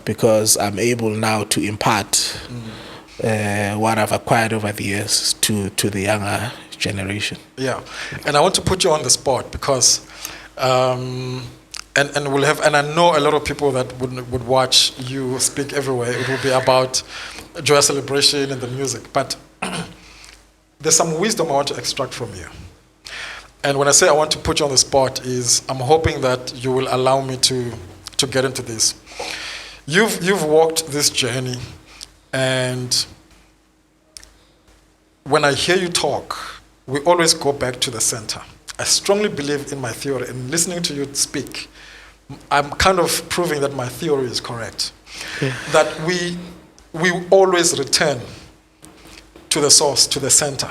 S1: because I'm able now to impart what I've acquired over the years to the younger generation.
S2: Yeah, and I want to put you on the spot because, and we'll have, and I know a lot of people that would watch you speak everywhere. It will be about joy celebration and the music, but there's some wisdom I want to extract from you. And when I say I want to put you on the spot, is I'm hoping that you will allow me to get into this. You've walked this journey, and when I hear you talk, we always go back to the center. I strongly believe in my theory, and listening to you speak, I'm kind of proving that my theory is correct. Okay. That we always return to the source, to the center.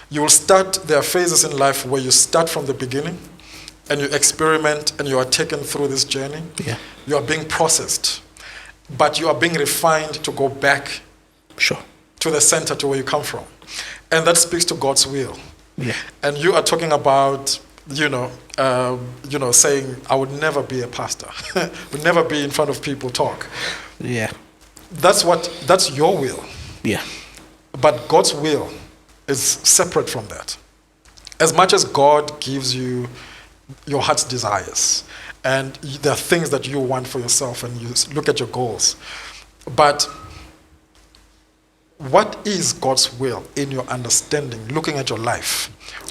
S2: You will start, there are phases in life where you start from the beginning and you experiment and you are taken through this journey.
S1: Yeah.
S2: You are being processed, but you are being refined to go back to the center, to where you come from. And that speaks to God's will.
S1: Yeah.
S2: And you are talking about, saying, I would never be a pastor. Would never be in front of people talk.
S1: Yeah.
S2: That's your will.
S1: Yeah.
S2: But God's will is separate from that. As much as God gives you your heart's desires, and there are things that you want for yourself, and you look at your goals. But what is God's will in your understanding, looking at your life,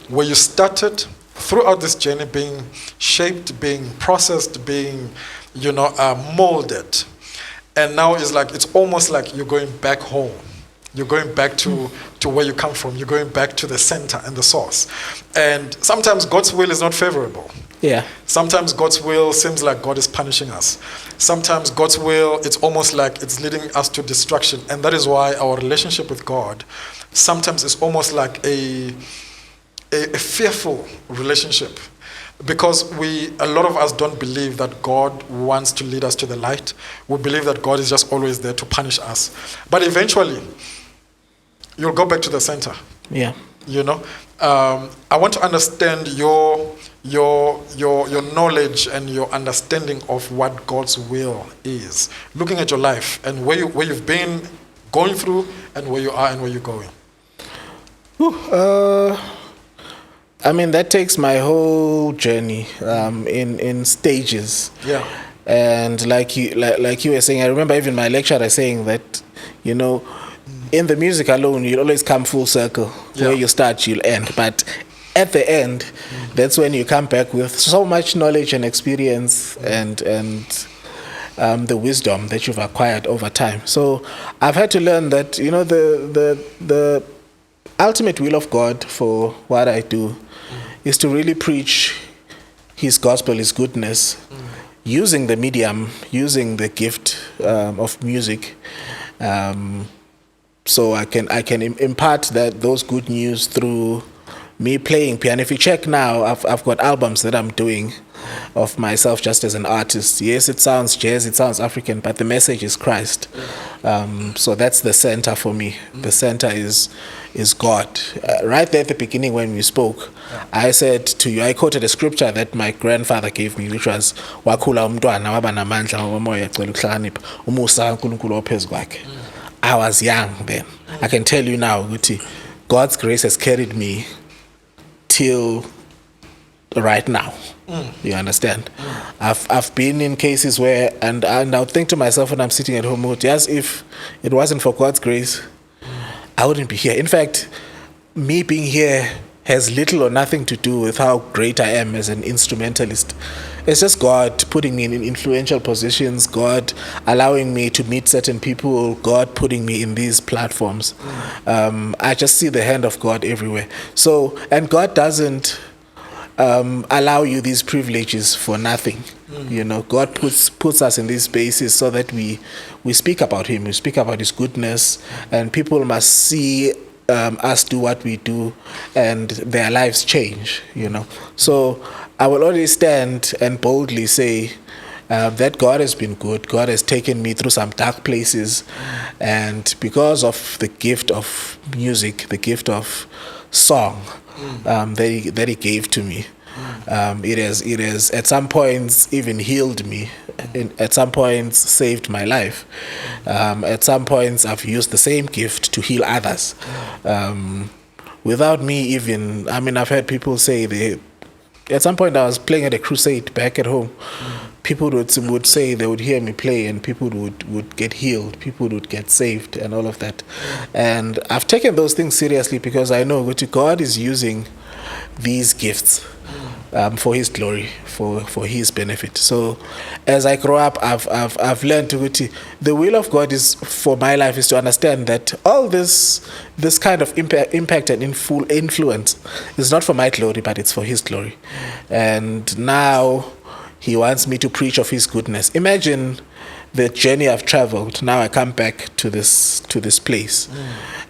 S2: where you started throughout this journey being shaped, being processed, being, molded, and now it's almost like you're going back home. You're going back to where you come from. You're going back to the center and the source. And sometimes God's will is not favorable.
S1: Yeah.
S2: Sometimes God's will seems like God is punishing us. Sometimes God's will, it's almost like it's leading us to destruction. And that is why our relationship with God sometimes is almost like a fearful relationship. Because a lot of us don't believe that God wants to lead us to the light. We believe that God is just always there to punish us. But eventually, you'll go back to the center.
S1: Yeah.
S2: I want to understand your knowledge and your understanding of what God's will is. Looking at your life and where you've been going through and where you are and where you're going.
S1: That takes my whole journey in stages.
S2: Yeah.
S1: And like you were saying, I remember even my lecturer saying that, in the music alone, you'll always come full circle.
S2: Yeah.
S1: Where you start, you'll end. But at the end, that's when you come back with so much knowledge and experience and the wisdom that you've acquired over time. So I've had to learn that, the ultimate will of God for what I do is to really preach His gospel, His goodness, using the medium, using the gift of music. So I can impart those good news through me playing piano. If you check now, I've got albums that I'm doing of myself just as an artist. Yes, it sounds jazz, it sounds African, but the message is Christ. So that's the center for me. The center is God. Right there at the beginning when we spoke, I said to you, I quoted a scripture that my grandfather gave me, which was wakhula umntwana waba namandla ngomoya ecela ukuhlakanipha umusa kaNkulunkulu ophezu kwakhe. I was young then. I can tell you now, ukuthi God's grace has carried me till right now. You understand? I've been in cases where, and I would think to myself when I'm sitting at home, yes, if it wasn't for God's grace, I wouldn't be here. In fact, me being here has little or nothing to do with how great I am as an instrumentalist. It's just God putting me in influential positions, God allowing me to meet certain people, God putting me in these platforms. I just see the hand of God everywhere. So, and God doesn't allow you these privileges for nothing. You know, God puts us in these spaces so that we speak about Him, we speak about His goodness, and people must see us do what we do, and their lives change. You know, so I will always stand and boldly say that God has been good. God has taken me through some dark places, and because of the gift of music, the gift of song that he gave to me, it has at some points even healed me, at some points saved my life, at some points I've used the same gift to heal others, without me even, I mean, I've heard people say at some point I was playing at a crusade back at home. People would say they would hear me play, and people would get healed, people would get saved, and all of that. And I've taken those things seriously because I know that God is using these gifts for His glory, for His benefit. So as I grow up, I've learned to the will of God is for my life is to understand that all this kind of impact and influence is not for my glory, but it's for His glory. And now He wants me to preach of His goodness. Imagine the journey I've traveled. Now I come back to this place,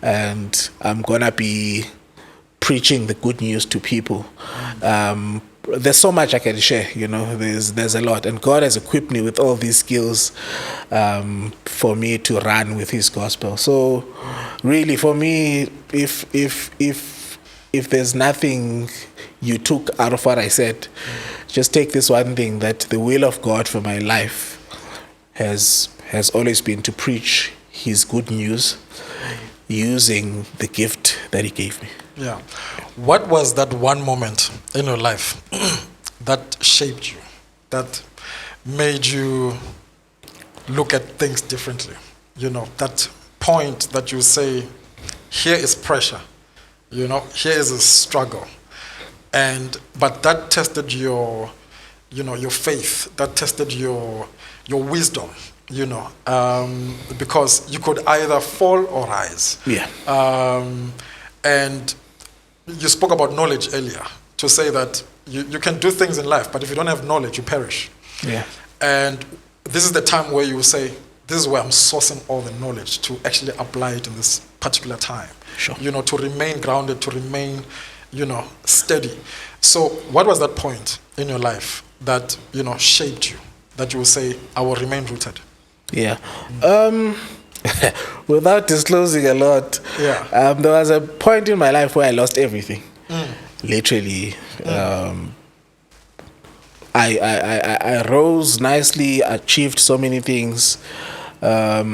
S1: and I'm gonna be preaching the good news to people. There's so much I can share. You know, there's a lot, and God has equipped me with all these skills for me to run with His gospel. So, really, for me, if there's nothing you took out of what I said, just take this one thing, that the will of God for my life has always been to preach His good news using the gift that He gave me.
S2: Yeah. What was that one moment in your life that shaped you, that made you look at things differently? You know, that point that you say, here is pressure, you know, here is a struggle. But that tested your faith, that tested your wisdom, you know, because you could either fall or rise.
S1: Yeah.
S2: And you spoke about knowledge earlier, to say that you can do things in life, but if you don't have knowledge, you perish.
S1: Yeah.
S2: And this is the time where you say, this is where I'm sourcing all the knowledge to actually apply it in this particular time.
S1: Sure.
S2: You know, to remain grounded, to remain, you know, steady. So what was that point in your life that, you know, shaped you, that you will say, I will remain rooted?
S1: Yeah. Without disclosing a lot,
S2: yeah.
S1: There was a point in my life where I lost everything. Literally. I rose nicely, achieved so many things, got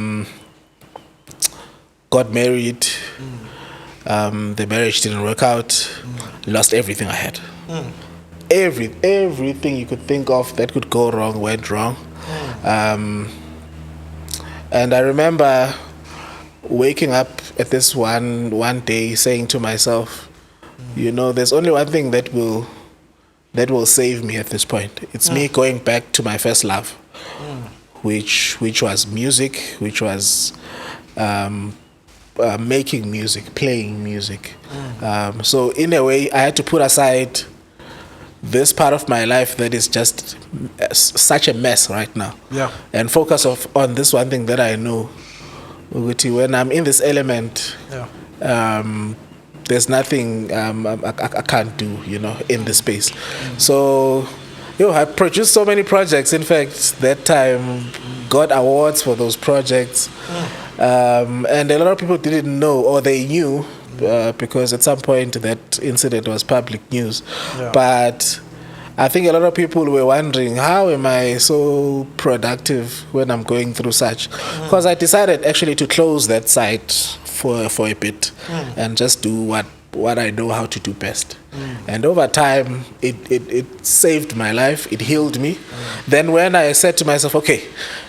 S1: married, the marriage didn't work out, lost everything I had. Everything you could think of that could go wrong went wrong. And I remember waking up at this one day saying to myself, you know, there's only one thing that will save me at this point. It's me going back to my first love, which was music, which was making music, playing music. So in a way, I had to put aside this part of my life that is just such a mess right now, and focus on this one thing that I know. When I'm in this element, there's nothing I can't do, you know, in this space. So I produced so many projects. In fact, that time got awards for those projects. And a lot of people didn't know, or they knew, because at some point that incident was public news.
S2: Yeah.
S1: But I think a lot of people were wondering, how am I so productive when I'm going through such? Because I decided actually to close that site for a bit and just do what I know how to do best. And over time, it saved my life. It healed me. Then when I said to myself, okay,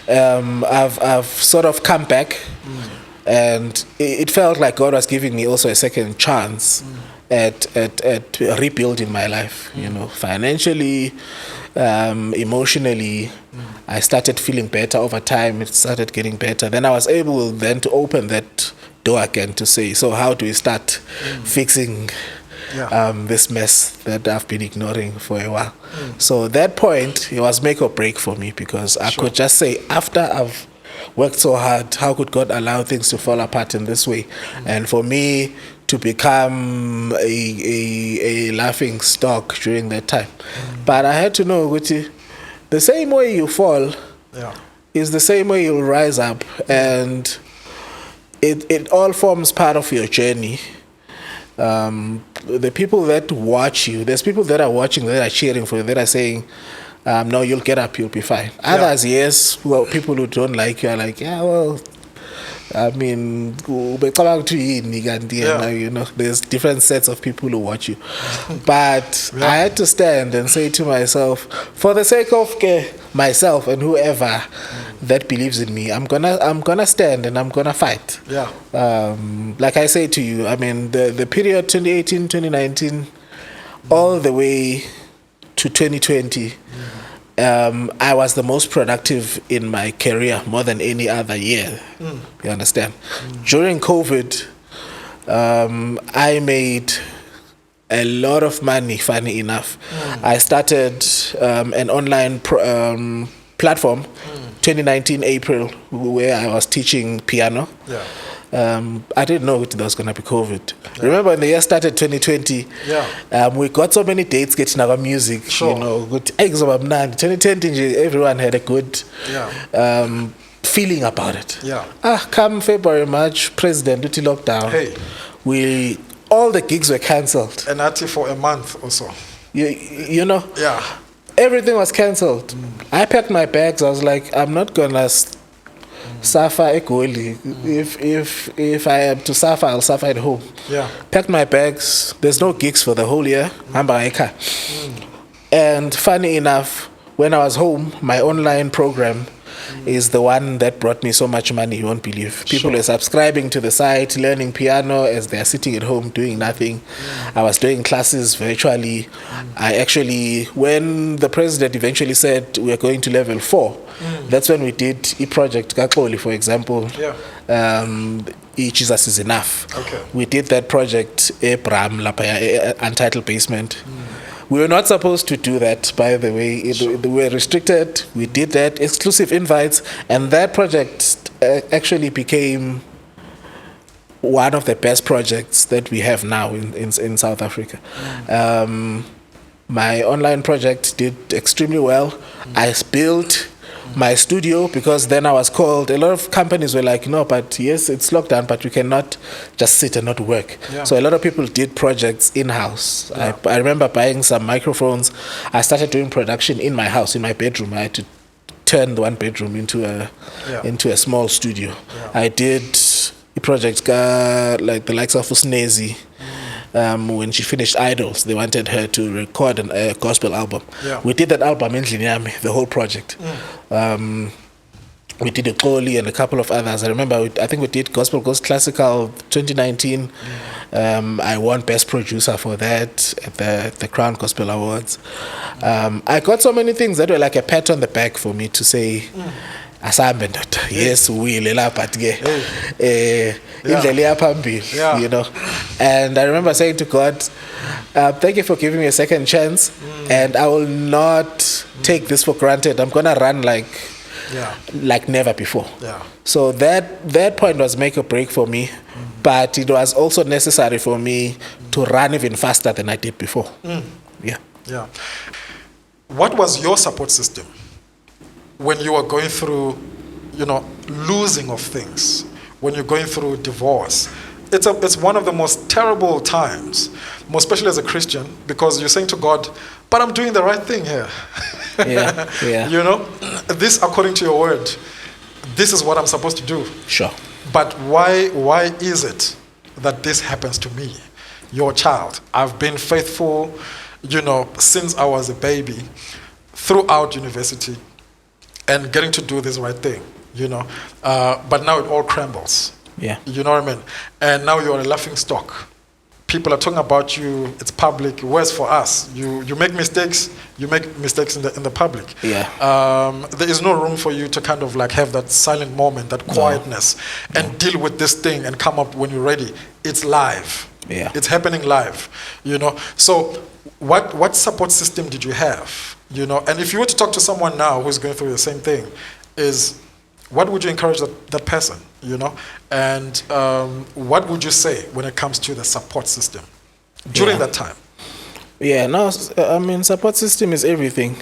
S1: I've sort of come back, and it felt like God was giving me also a second chance at rebuilding my life. Financially, emotionally. I started feeling better over time. It started getting better. Then I was able then to open that door again to say, so how do we start fixing this mess that I've been ignoring for a while? So that point, it was make or break for me, because I could just say, after I've worked so hard, how could God allow things to fall apart in this way? And for me to become a laughing stock during that time. But I had to know, Guti, the same way you fall is the same way you'll rise up. And it all forms part of your journey. The people that watch you, there's people that are watching, that are cheering for you, that are saying, no, you'll get up, you'll be fine. Others, yes, well, people who don't like you are like, yeah, well, I mean, there's different sets of people who watch you. But I had to stand and say to myself, for the sake of myself and whoever that believes in me, I'm gonna stand and I'm gonna fight. Like I say to you, I mean, the period 2018, 2019, all the way to 2020, I was the most productive in my career, more than any other year. You understand? During COVID, I made a lot of money, funny enough. I started an online platform, 2019 April, where I was teaching piano. I didn't know there was going to be COVID. Remember when the year started, 2020, we got so many dates getting our music, good 2020, everyone had a good feeling about it. Come February, March, President duty lockdown. All the gigs were cancelled.
S2: And actually for a month or so.
S1: You know? Everything was cancelled. I packed my bags. I was like, I'm not gonna suffer equally. If I am to suffer, I'll suffer at home. Packed my bags. There's no gigs for the whole year. And funny enough, when I was home, my online program is the one that brought me so much money, you won't believe. People were subscribing to the site, learning piano as they're sitting at home doing nothing. I was doing classes virtually. I actually, when the president eventually said we're going to level 4, that's when we did a project, Kakoli, for example. Jesus is Enough. We did that project, Untitled Basement. We were not supposed to do that, by the way. We were restricted. We did that, exclusive invites, and that project actually became one of the best projects that we have now in South Africa. My online project did extremely well. I built my studio, because then I was called, a lot of companies were like, no, but yes, it's locked down, but you cannot just sit and not work. So a lot of people did projects in-house. I remember buying some microphones. I started doing production in my house, in my bedroom. I had to turn the one bedroom into a small studio. I did a project like the likes of Usnezi. When she finished Idols, they wanted her to record a gospel album. We did that album in Linyami, the whole project. We did a Koli and a couple of others. I remember, I think we did Gospel Goes Classical 2019. I won Best Producer for that at the Crown Gospel Awards. I got so many things that were like a pat on the back for me to say, yes, we but you know. And I remember saying to God, thank you for giving me a second chance, and I will not take this for granted. I'm gonna run like never before. So that point was make or break for me, but it was also necessary for me to run even faster than I did before.
S2: what was your support system when you were going through, losing of things, when you're going through divorce? It's one of the most terrible times, most especially as a Christian, because you're saying to God, but I'm doing the right thing here.
S1: Yeah.
S2: This according to your word, this is what I'm supposed to do.
S1: Sure.
S2: But why is it that this happens to me, your child? I've been faithful, since I was a baby, throughout university, and getting to do this right thing, but now it all crumbles.
S1: Yeah.
S2: You know what I mean? And now you're a laughing stock. People are talking about you. It's public. Whereas for us, you make mistakes. You make mistakes in the public.
S1: Yeah.
S2: There is no room for you to kind of like have that silent moment, that quietness, and deal with this thing and come up when you're ready. It's live.
S1: Yeah.
S2: It's happening live. So what support system did you have? And if you were to talk to someone now who's going through the same thing, what would you encourage that person? And what would you say when it comes to the support system during that time?
S1: Yeah, no, support system is everything.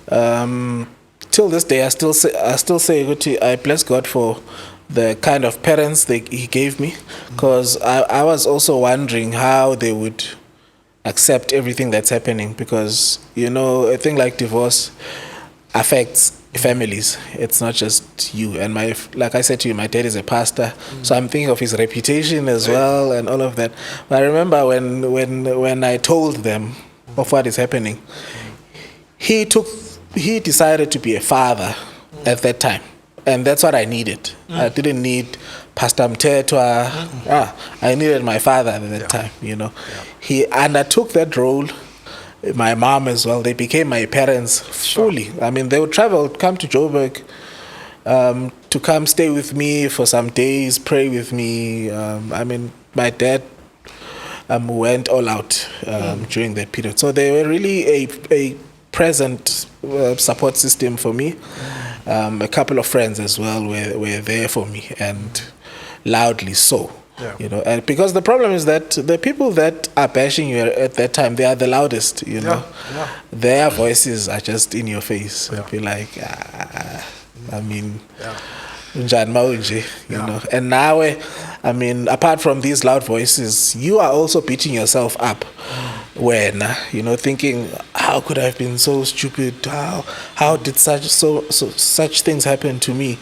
S1: Till this day, I still say, I bless God for the kind of parents He gave me, because I was also wondering how they would accept everything that's happening, because a thing like divorce affects families. It's not just you. And like I said to you, my dad is a pastor, so I'm thinking of his reputation as well and all of that. But I remember when I told them of what is happening, he decided to be a father at that time, and that's what I needed. I didn't need Pastor Mthethwa. I needed my father at that time. He undertook that role. My mom as well. They became my parents fully. Sure. They would come to Joburg to come stay with me for some days, pray with me. My dad went all out during that period. So they were really a present support system for me. A couple of friends as well were there for me, and loudly so.
S2: Yeah.
S1: And because the problem is that the people that are bashing you at that time, they are the loudest. Their voices are just in your face. They'll be like, Njani manje, And now, apart from these loud voices, you are also beating yourself up. When thinking, how could I have been so stupid? How did such things happen to me?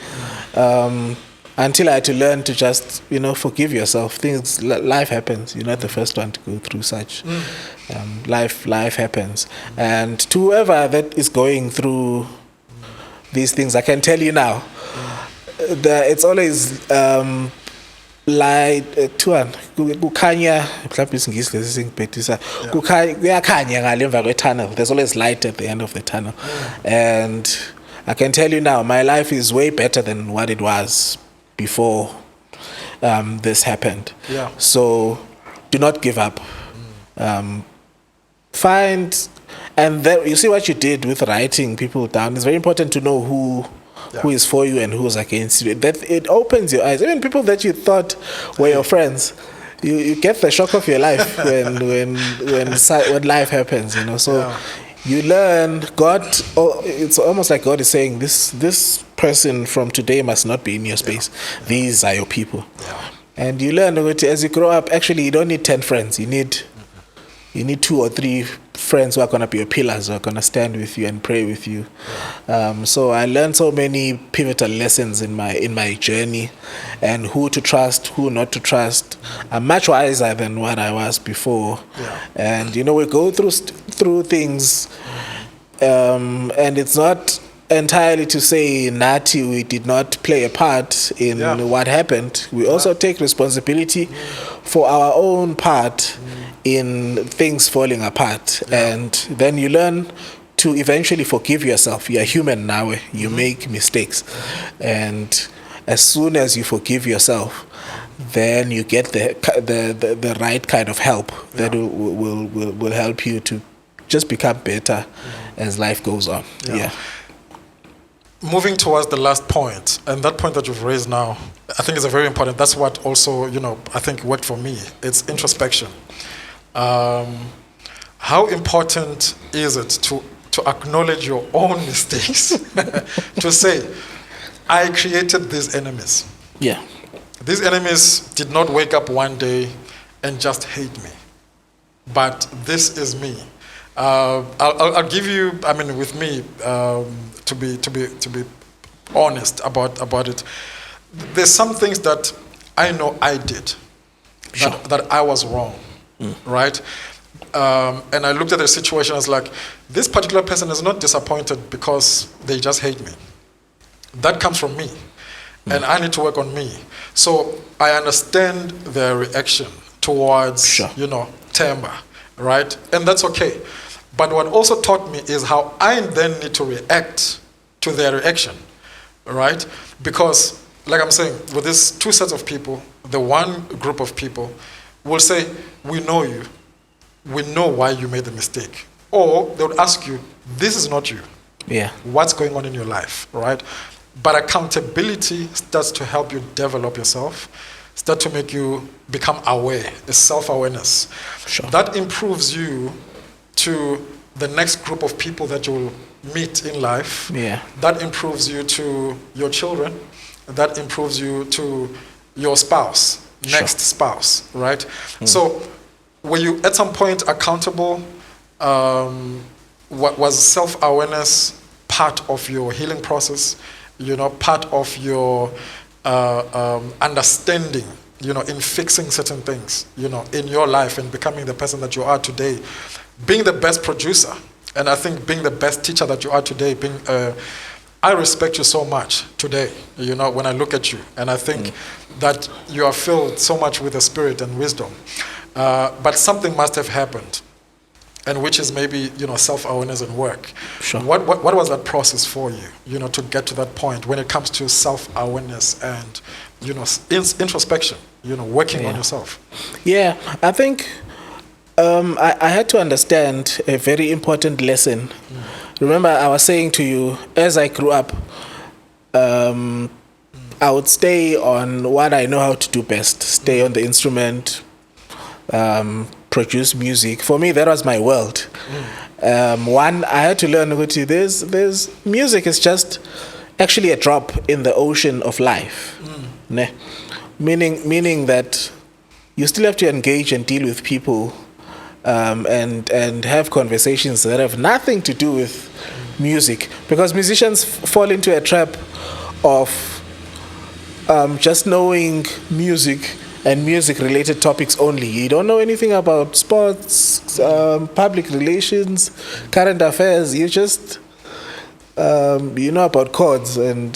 S1: Until I had to learn to just, forgive yourself. Life happens. You're not the first one to go through such. Life happens. And to whoever that is going through these things, I can tell you now, it's always light. Kukhanya, mhlawumbe isingisi lesi singibhedisa. Kuyakhanya ngale emva kwe-tunnel. There's always light at the end of the tunnel. And I can tell you now, my life is way better than what it was before this happened.
S2: Yeah.
S1: So do not give up. Find, and then you see what you did with writing people down. It's very important to know who is for you and who's against you. That it opens your eyes. Even people that you thought were your friends, you get the shock of your life when life happens. So. You learn God. It's almost like God is saying, this person from today must not be in your space. These are your people. And you learn as you grow up. Actually, you don't need 10 friends. You need 2 or 3 friends who are going to be your pillars, who are going to stand with you and pray with you. So I learned so many pivotal lessons in my journey, and who to trust, who not to trust. I'm much wiser than what I was before. And we go through things, and it's not entirely to say Nati, we did not play a part in what happened. We also take responsibility for our own part in things falling apart. And then you learn to eventually forgive yourself. You're human now. You make mistakes. And as soon as you forgive yourself, then you get the right kind of help that will help you to just become better as life goes on.
S2: Moving towards the last point, and that point that you've raised now, I think is a very important. That's what also, I think worked for me. It's introspection. How important is it to acknowledge your own mistakes, to say, I created these enemies.
S1: Yeah.
S2: These enemies did not wake up one day and just hate me, but this is me. I'll give you, I mean, with me, to be honest about it. There's some things that I know I did,
S1: Sure.
S2: that I was wrong, right? And I looked at the situation as like, this particular person is not disappointed because they just hate me. That comes from me, and I need to work on me. So I understand their reaction towards,
S1: Sure.
S2: timber, right? And that's okay. But what also taught me is how I then need to react to their reaction, right? Because, like I'm saying, with these two sets of people, the one group of people will say, we know you. We know why you made the mistake. Or they would ask you, this is not you.
S1: Yeah.
S2: What's going on in your life, right? But accountability starts to help you develop yourself, start to make you become aware, a self-awareness.
S1: Sure.
S2: That improves you to the next group of people that you'll meet in life.
S1: Yeah.
S2: That improves you to your children. That improves you to your spouse, next spouse, right? So were you at some point accountable? What was self-awareness part of your healing process? Part of your understanding, in fixing certain things, in your life and becoming the person that you are today, being the best producer, and I think being the best teacher that you are today, I respect you so much today, when I look at you, and I think that you are filled so much with the Spirit and wisdom. But something must have happened, and which is maybe, self-awareness and work.
S1: Sure.
S2: What was that process for you, to get to that point when it comes to self-awareness and, introspection, working on yourself?
S1: Yeah, I think I had to understand a very important lesson. Remember, I was saying to you, as I grew up, I would stay on what I know how to do best, stay on the instrument, produce music. For me, that was my world. One, I had to learn that there's music is just actually a drop in the ocean of life. Ne? Meaning that you still have to engage and deal with people, and have conversations that have nothing to do with music, because musicians fall into a trap of just knowing music and music-related topics only. You don't know anything about sports, public relations, current affairs. You just you know about chords and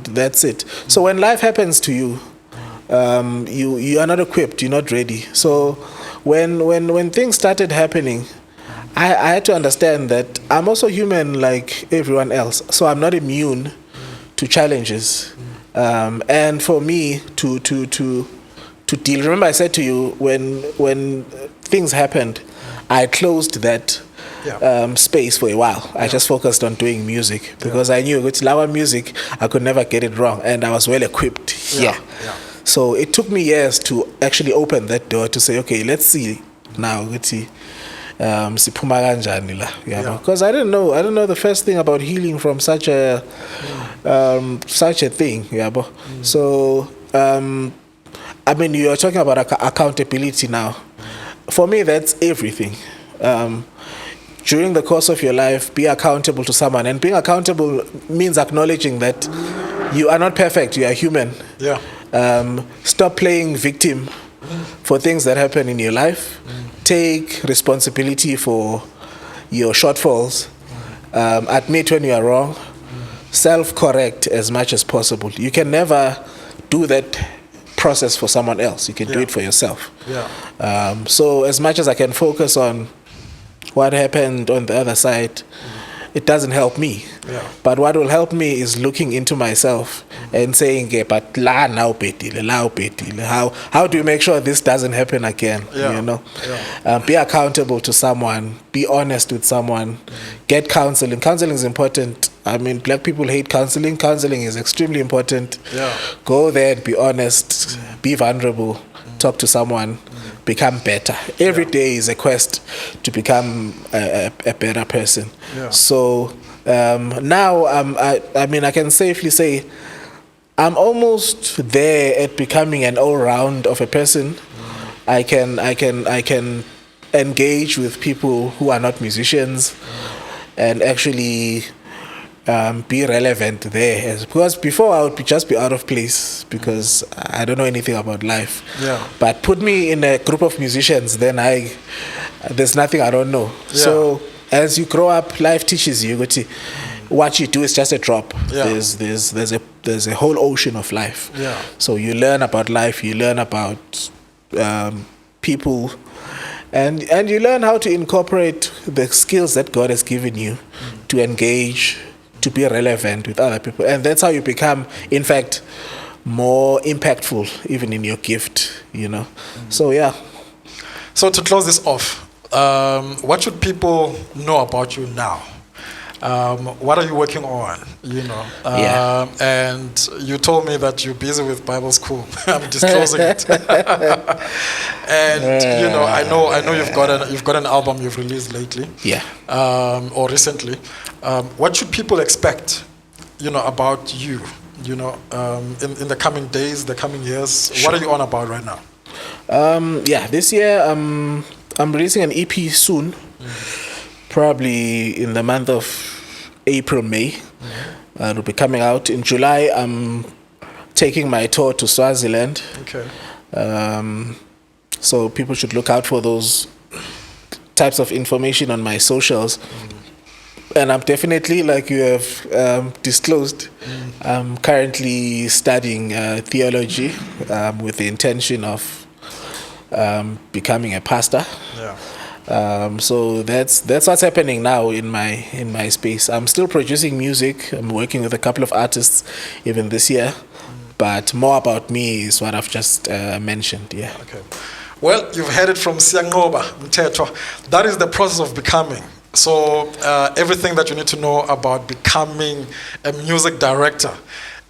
S1: that's it. So when life happens to you, you are not equipped. You're not ready. So when things started happening, I had to understand that I'm also human like everyone else. So I'm not immune to challenges. And for me to deal. Remember, I said to you when things happened, I closed that space for a while. I just focused on doing music because I knew with Lawa music I could never get it wrong, and I was well equipped here. So it took me years to actually open that door to say, okay, let's see now. Let's see. Because I didn't know the first thing about healing from such a thing. So I mean, you are talking about accountability now. For me, that's everything. During the course of your life, be accountable to someone, and being accountable means acknowledging that you are not perfect. You are human. Stop playing victim for things that happen in your life. Take responsibility for your shortfalls. Admit when you are wrong. Self-correct as much as possible. You can never do that process for someone else. You can do it for yourself. So as much as I can focus on what happened on the other side, it doesn't help me. But what will help me is looking into myself and saying, but la now petile, how do you make sure this doesn't happen again? Be accountable to someone, be honest with someone, get counseling. Counseling is important. I mean, black people hate counseling. Counseling is extremely important. Go there and be honest, be vulnerable, talk to someone, become better. Every day is a quest to become a better person.
S2: Yeah.
S1: So now I mean I can safely say I'm almost there at becoming an all-round of a person. I can engage with people who are not musicians and actually be relevant there. Because before I would just be out of place because I don't know anything about life.
S2: Yeah.
S1: But put me in a group of musicians, then there's nothing I don't know.
S2: Yeah.
S1: So as you grow up, life teaches you. What you do is just a drop.
S2: Yeah.
S1: There's a whole ocean of life.
S2: Yeah.
S1: So you learn about life. You learn about people, and you learn how to incorporate the skills that God has given you to engage, to be relevant with other people, and that's how you become, in fact, more impactful even in your gift. So yeah.
S2: So to close this off, what should people know about you now? What are you working on?
S1: Yeah.
S2: And you told me that you're busy with Bible school. I'm disclosing it. And I know you've got an album you've released lately.
S1: Yeah.
S2: Or recently. What should people expect? About you. In the coming days, the coming years.
S1: Sure.
S2: What are you on about right now?
S1: This year I'm releasing an EP soon. Probably in the month of April, May. It'll be coming out in July. I'm taking my tour to Swaziland.
S2: Okay.
S1: So people should look out for those types of information on my socials. And I'm definitely, like you have disclosed, I'm currently studying theology with the intention of becoming a pastor.
S2: Yeah.
S1: So that's what's happening now in my space. I'm still producing music. I'm working with a couple of artists even this year, but more about me is what I've just mentioned. Yeah.
S2: Okay. Well, you've heard it from Siyanqoba Mthethwa. That is the process of becoming. So everything that you need to know about becoming a music director,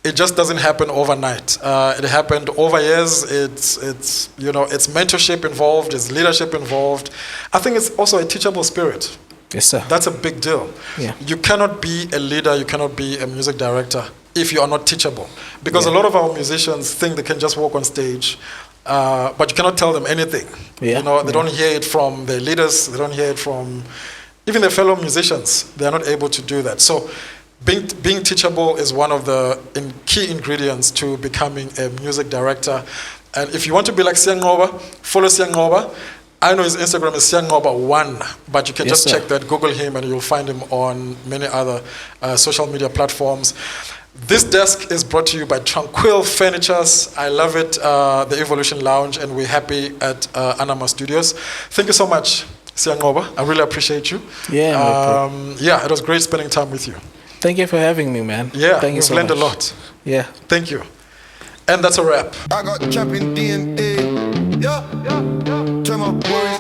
S2: it just doesn't happen overnight. It happened over years. It's mentorship involved, it's leadership involved. I think it's also a teachable spirit.
S1: Yes, sir.
S2: That's a big deal.
S1: Yeah.
S2: You cannot be a leader, you cannot be a music director if you are not teachable. Because a lot of our musicians think they can just walk on stage, but you cannot tell them anything.
S1: Yeah.
S2: They don't hear it from their leaders, they don't hear it from even their fellow musicians. They are not able to do that. So being teachable is one of the key ingredients to becoming a music director. And if you want to be like Siyanqoba, follow Siyanqoba. I know his Instagram is Siyanqoba1, but you can
S1: Yes,
S2: just
S1: sir.
S2: check that, Google him, and you'll find him on many other social media platforms. This desk is brought to you by Tranquil Furnitures. I love it, the Evolution Lounge, and we're happy at Anama Studios. Thank you so much, Siyanqoba. I really appreciate you.
S1: Yeah, no problem.
S2: It was great spending time with you.
S1: Thank you for having me, man.
S2: Yeah,
S1: Thank you
S2: we've
S1: so
S2: learned
S1: much.
S2: a lot.
S1: Yeah.
S2: Thank you. And that's a wrap.
S3: I got champion DNA. Yeah. Turn my worries